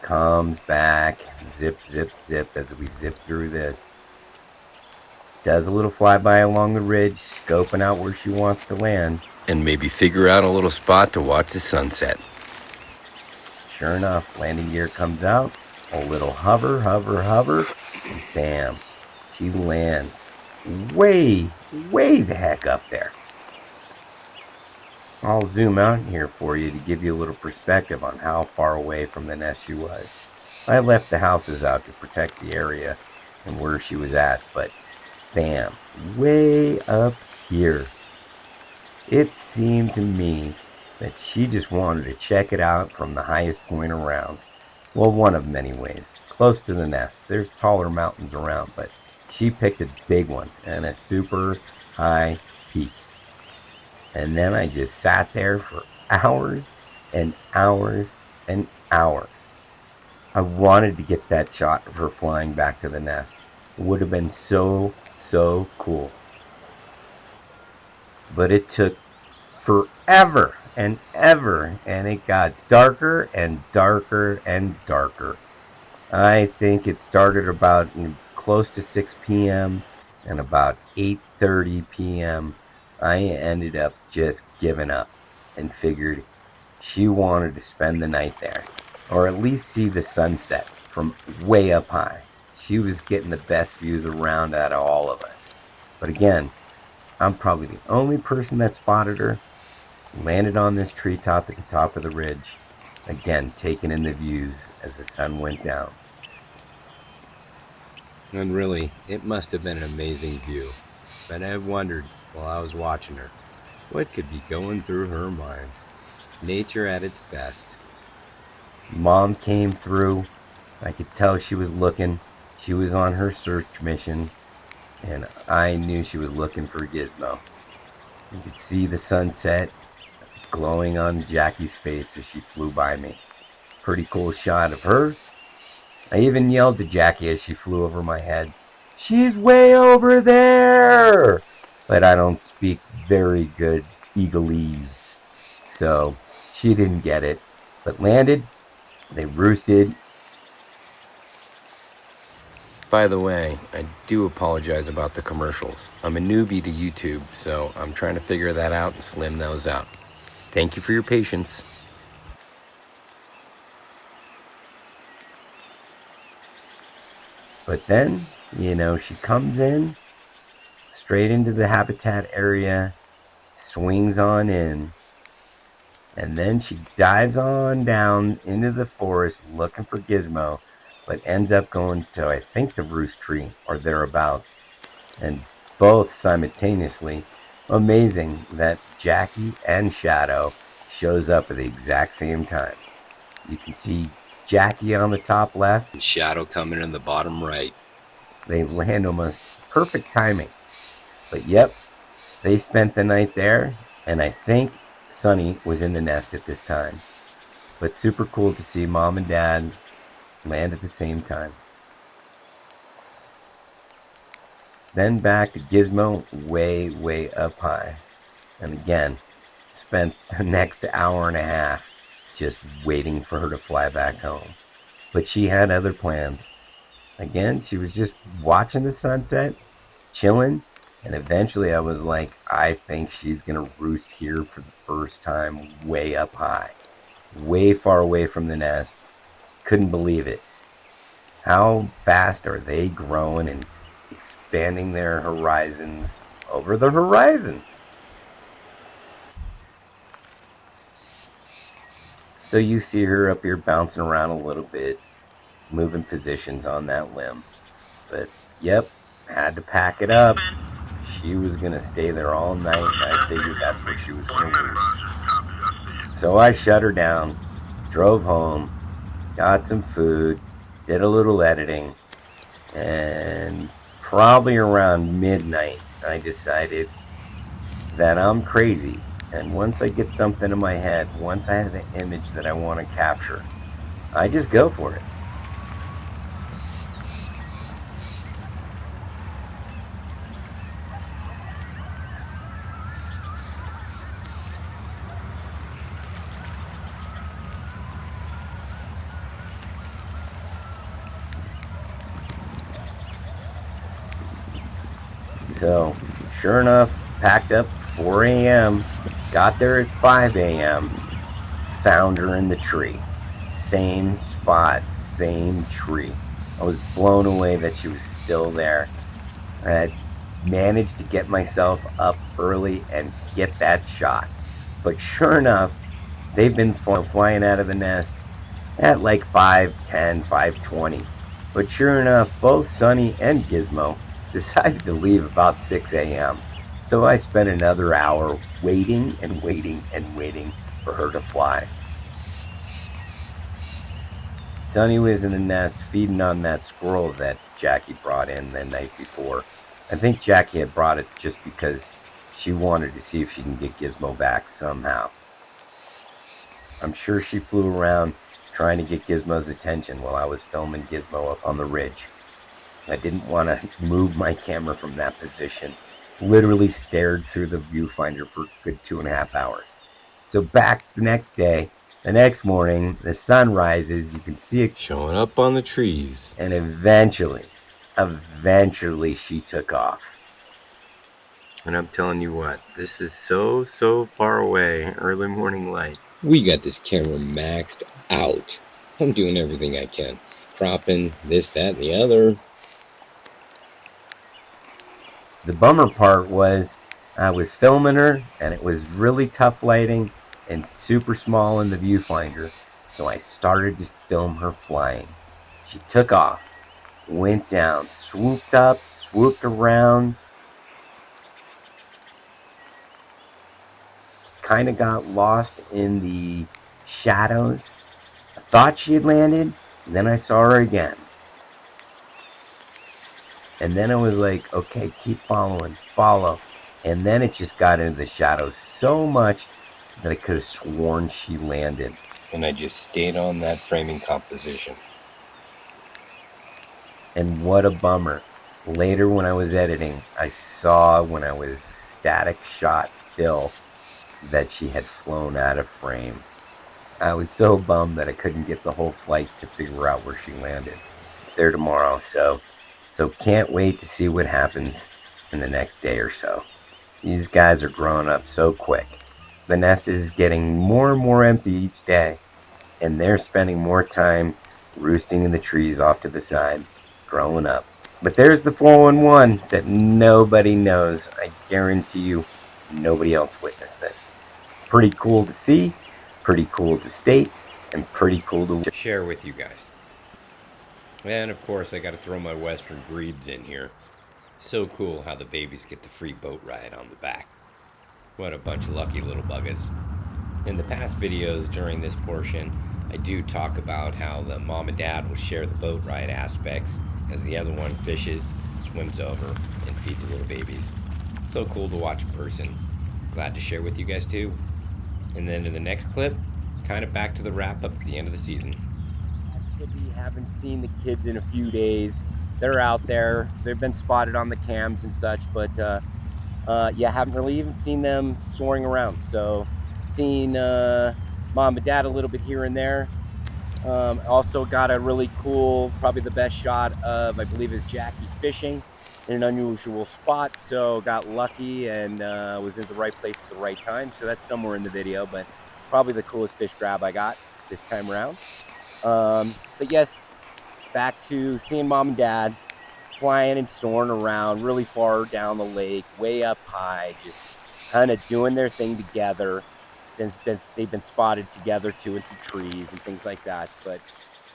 comes back, zip as we zip through this. Does a little flyby along the ridge, scoping out where she wants to land. And maybe figure out a little spot to watch the sunset. Sure enough, landing gear comes out, a little hover, and bam, she lands way the heck up there. I'll zoom out here for you to give you a little perspective on how far away from the nest she was. I left the houses out to protect the area and where she was at, but bam, way up here. It seemed to me that she just wanted to check it out from the highest point around. Well, one of many ways, close to the nest. There's taller mountains around, but she picked a big one and a super high peak. And then I just sat there for hours and hours and hours. I wanted to get that shot of her flying back to the nest. It would have been so cool. But it took forever and ever, and it got darker and darker and darker. I think it started about close to 6 p.m. and about 8:30 p.m. I ended up just giving up and figured she wanted to spend the night there, or at least see the sunset from way up high. She was getting the best views around out of all of us. But again, I'm probably the only person that spotted her. Landed on this treetop at the top of the ridge, again taking in the views as the sun went down. And really, it must have been an amazing view. But I wondered, while I was watching her, what could be going through her mind. Nature at its best. Mom came through. I could tell she was looking. She was on her search mission. And I knew she was looking for Gizmo. You could see the sunset glowing on Jackie's face as she flew by me. Pretty cool shot of her. I even yelled to Jackie as she flew over my head, "She's way over there!" But I don't speak very good Eaglese, so she didn't get it. But landed, they roosted. By the way, I do apologize about the commercials. I'm a newbie to YouTube, so I'm trying to figure that out and slim those out. Thank you for your patience. But then, she comes in, straight into the habitat area, swings on in, and then she dives on down into the forest looking for Gizmo, but ends up going to, I think, the roost tree or thereabouts. And both simultaneously, amazing that Jackie and Shadow shows up at the exact same time. You can see Jackie on the top left and Shadow coming in the bottom right. They land almost perfect timing. But yep, they spent the night there, and I think Sunny was in the nest at this time. But super cool to see Mom and Dad land at the same time. Then back to Gizmo, way, way up high. And again, spent the next hour and a half just waiting for her to fly back home. But she had other plans. Again, she was just watching the sunset, chilling, and eventually I was like, I think she's going to roost here for the first time way up high, way far away from the nest. Couldn't believe it. How fast are they growing and expanding their horizons over the horizon? So you see her up here bouncing around a little bit, moving positions on that limb. But yep, had to pack it up. She was going to stay there all night, and I figured that's where she was going to roost. So I shut her down, drove home, got some food, did a little editing, and probably around midnight, I decided that I'm crazy. And once I get something in my head, once I have an image that I want to capture, I just go for it. So, sure enough, packed up 4 a.m., got there at 5 a.m., found her in the tree. Same spot, same tree. I was blown away that she was still there. I had managed to get myself up early and get that shot. But sure enough, they've been flying out of the nest at like 5:10, 5:20. But sure enough, both Sunny and Gizmo decided to leave about 6 a.m. So I spent another hour waiting and waiting and waiting for her to fly. Sunny was in the nest feeding on that squirrel that Jackie brought in the night before. I think Jackie had brought it just because she wanted to see if she can get Gizmo back somehow. I'm sure she flew around trying to get Gizmo's attention while I was filming Gizmo up on the ridge. I didn't want to move my camera from that position. Literally stared through the viewfinder for a good 2.5 hours. So back the next day, the next morning, the sun rises, you can see it Showing up on the trees. and eventually she took off. And I'm telling you what, this is so far away, early morning light. We got this camera maxed out. I'm doing everything I can. Cropping this, that, and the other. The bummer part was I was filming her and it was really tough lighting and super small in the viewfinder. So I started to film her flying. She took off, went down, swooped up, swooped around, kind of got lost in the shadows. I thought she had landed, and then I saw her again. And then I was like, okay, keep following, follow. And then it just got into the shadows so much that I could have sworn she landed. And I just stayed on that framing composition. And what a bummer. Later when I was editing, I saw when I was static shot still that she had flown out of frame. I was so bummed that I couldn't get the whole flight to figure out where she landed. There tomorrow, so can't wait to see what happens in the next day or so. These guys are growing up so quick. The nest is getting more and more empty each day, and they're spending more time roosting in the trees off to the side, growing up. But there's the 411 that nobody knows. I guarantee you nobody else witnessed this. Pretty cool to see, pretty cool to state, and pretty cool to share with you guys. And of course, I got to throw my Western Grebes in here. So cool how the babies get the free boat ride on the back. What a bunch of lucky little buggers. In the past videos during this portion, I do talk about how the mom and dad will share the boat ride aspects as the other one fishes, swims over, and feeds the little babies. So cool to watch in person. Glad to share with you guys too. And then in the next clip, kind of back to the wrap up at the end of the season. Actually, haven't seen the kids in a few days. They're out there. They've been spotted on the cams and such, but yeah, haven't really even seen them soaring around. So, seen mom and dad a little bit here and there. Also got a really cool, probably the best shot of, I believe, is Jackie fishing in an unusual spot. So got lucky and was in the right place at the right time. So that's somewhere in the video, but probably the coolest fish grab I got this time around. But yes, back to seeing mom and dad flying and soaring around really far down the lake, way up high, just kind of doing their thing together. They've been spotted together too in some trees and things like that, but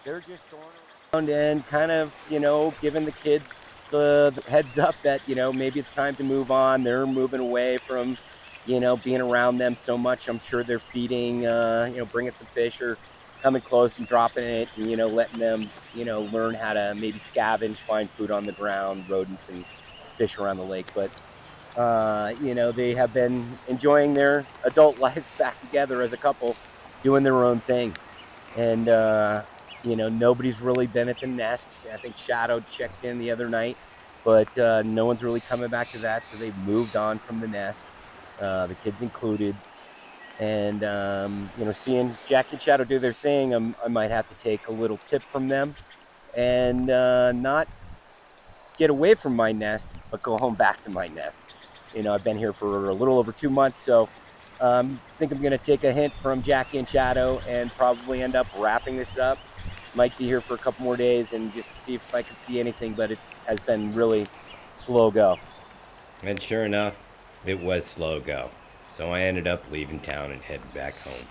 they're just soaring around and kind of, giving the kids the heads up that, maybe it's time to move on. They're moving away from, being around them so much. I'm sure they're feeding, bringing some fish or coming close and dropping it and, letting them, learn how to maybe scavenge, find food on the ground, rodents and fish around the lake. But they have been enjoying their adult life back together as a couple, doing their own thing. And, nobody's really been at the nest. I think Shadow checked in the other night, but no one's really coming back to that. So they've moved on from the nest, the kids included. And, seeing Jackie and Shadow do their thing, I might have to take a little tip from them and not get away from my nest, but go home back to my nest. I've been here for a little over 2 months, so I think I'm going to take a hint from Jackie and Shadow and probably end up wrapping this up. Might be here for a couple more days and just to see if I can see anything, but it has been really slow go. And sure enough, it was slow go. So I ended up leaving town and heading back home.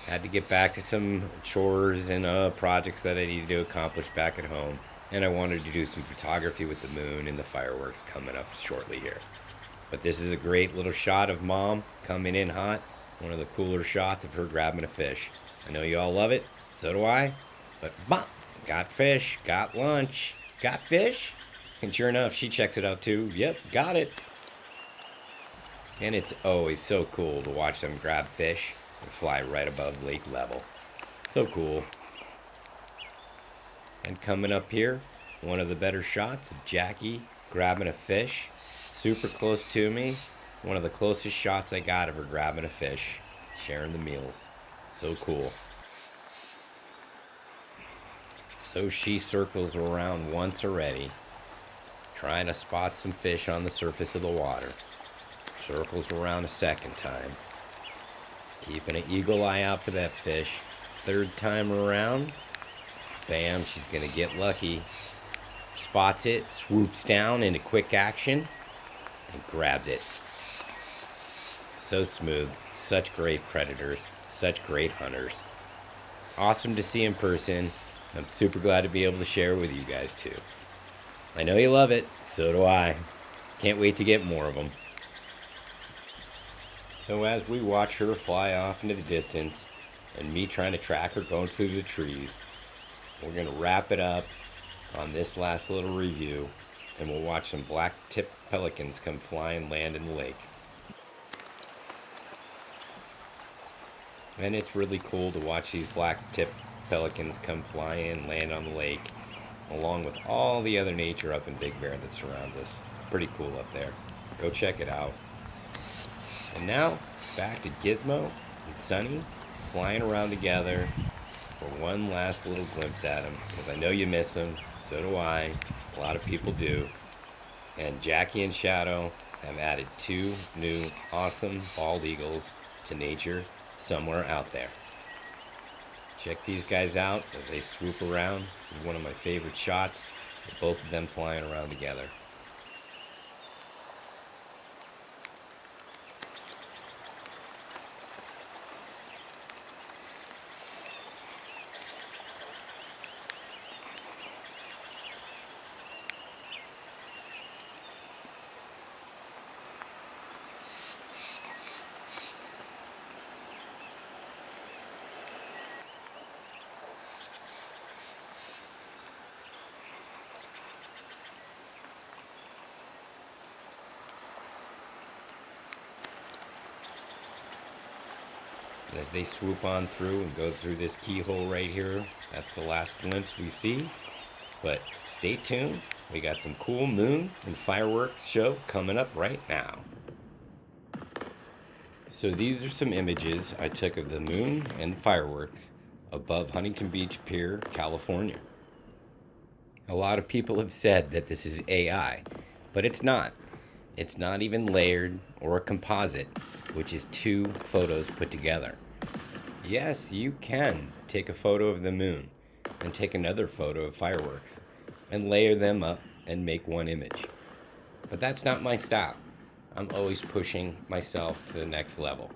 Had to get back to some chores and projects that I needed to accomplish back at home. And I wanted to do some photography with the moon and the fireworks coming up shortly here. But this is a great little shot of Mom coming in hot. One of the cooler shots of her grabbing a fish. I know you all love it. So do I. But Mom, got fish, got lunch, got fish. And sure enough, she checks it out too. Yep, got it. And it's always so cool to watch them grab fish and fly right above lake level. So cool. And coming up here, one of the better shots of Jackie grabbing a fish, super close to me. One of the closest shots I got of her grabbing a fish. sharing the meals. So cool. So she circles around once already, trying to spot some fish on the surface of the water. Circles around a second time, keeping an eagle eye out for that fish. Third time around, bam, she's gonna get lucky. Spots it, swoops down into quick action, and grabs it. So smooth, such great predators, such great hunters. Awesome to see in person. I'm super glad to be able to share with you guys too. I know you love it, so do I. Can't wait to get more of them. So as we watch her fly off into the distance, and me trying to track her going through the trees, we're going to wrap it up on this last little review, and we'll watch some black-tipped pelicans come fly and land in the lake. And it's really cool to watch these black-tipped pelicans come fly in, land on the lake, along with all the other nature up in Big Bear that surrounds us. Pretty cool up there. Go check it out. And now, back to Gizmo and Sunny flying around together for one last little glimpse at them, because I know you miss them, so do I. A lot of people do. And Jackie and Shadow have added 2 new awesome bald eagles to nature somewhere out there. Check these guys out as they swoop around. It's one of my favorite shots of both of them flying around together. And as they swoop on through and go through this keyhole right here, that's the last glimpse we see. But stay tuned. We got some cool moon and fireworks show coming up right now. So these are some images I took of the moon and fireworks above Huntington Beach Pier, California. A lot of people have said that this is AI, but it's not. It's not even layered or a composite, which is 2 photos put together. Yes, you can take a photo of the moon and take another photo of fireworks and layer them up and make one image. But that's not my style. I'm always pushing myself to the next level.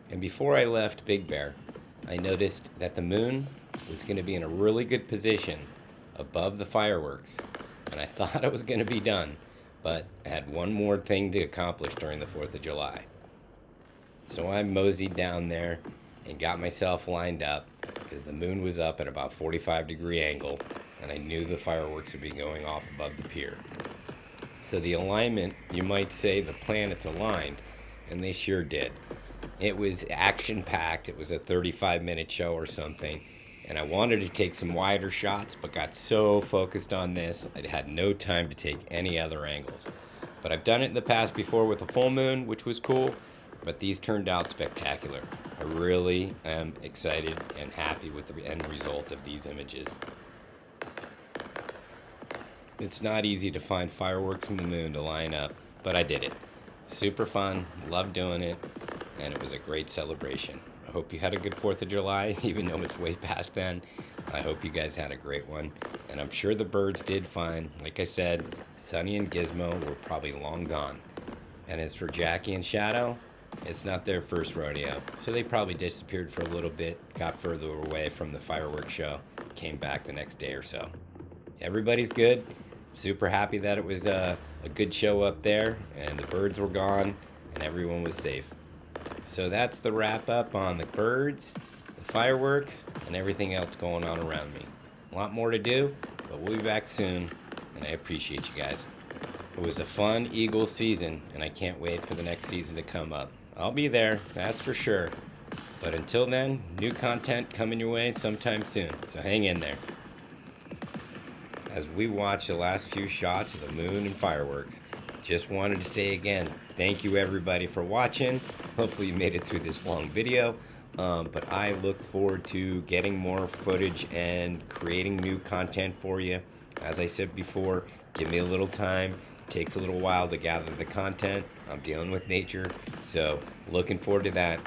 And before I left Big Bear, I noticed that the moon was going to be in a really good position above the fireworks. And I thought I was going to be done, but I had one more thing to accomplish during the 4th of July. So I moseyed down there and got myself lined up because the moon was up at about 45-degree angle, and I knew the fireworks would be going off above the pier. So the alignment, you might say the planets aligned, and they sure did. It was action-packed. It was a 35-minute show or something, and I wanted to take some wider shots, but got so focused on this, I had no time to take any other angles. But I've done it in the past before with a full moon, which was cool, but these turned out spectacular. I really am excited and happy with the end result of these images. It's not easy to find fireworks in the moon to line up, but I did it. Super fun, loved doing it, and it was a great celebration. I hope you had a good 4th of July, even though it's way past then. I hope you guys had a great one, and I'm sure the birds did fine. Like I said, Sunny and Gizmo were probably long gone. And as for Jackie and Shadow, it's not their first rodeo, so they probably disappeared for a little bit, got further away from the fireworks show, came back the next day or so. Everybody's good. Super happy that it was a good show up there, and the birds were gone, and everyone was safe. So that's the wrap up on the birds, the fireworks, and everything else going on around me. A lot more to do, but we'll be back soon, and I appreciate you guys. It was a fun Eagle season, and I can't wait for the next season to come up. I'll be there, that's for sure. But until then, new content coming your way sometime soon, so hang in there. As we watch the last few shots of the moon and fireworks, just wanted to say again, thank you everybody for watching. Hopefully you made it through this long video. But I look forward to getting more footage and creating new content for you. As I said before, give me a little time. It takes a little while to gather the content. I'm dealing with nature, so looking forward to that.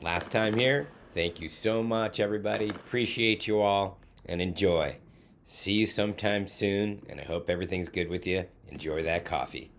Last time here, thank you so much, everybody. Appreciate you all, and enjoy. See you sometime soon, and I hope everything's good with you. Enjoy that coffee.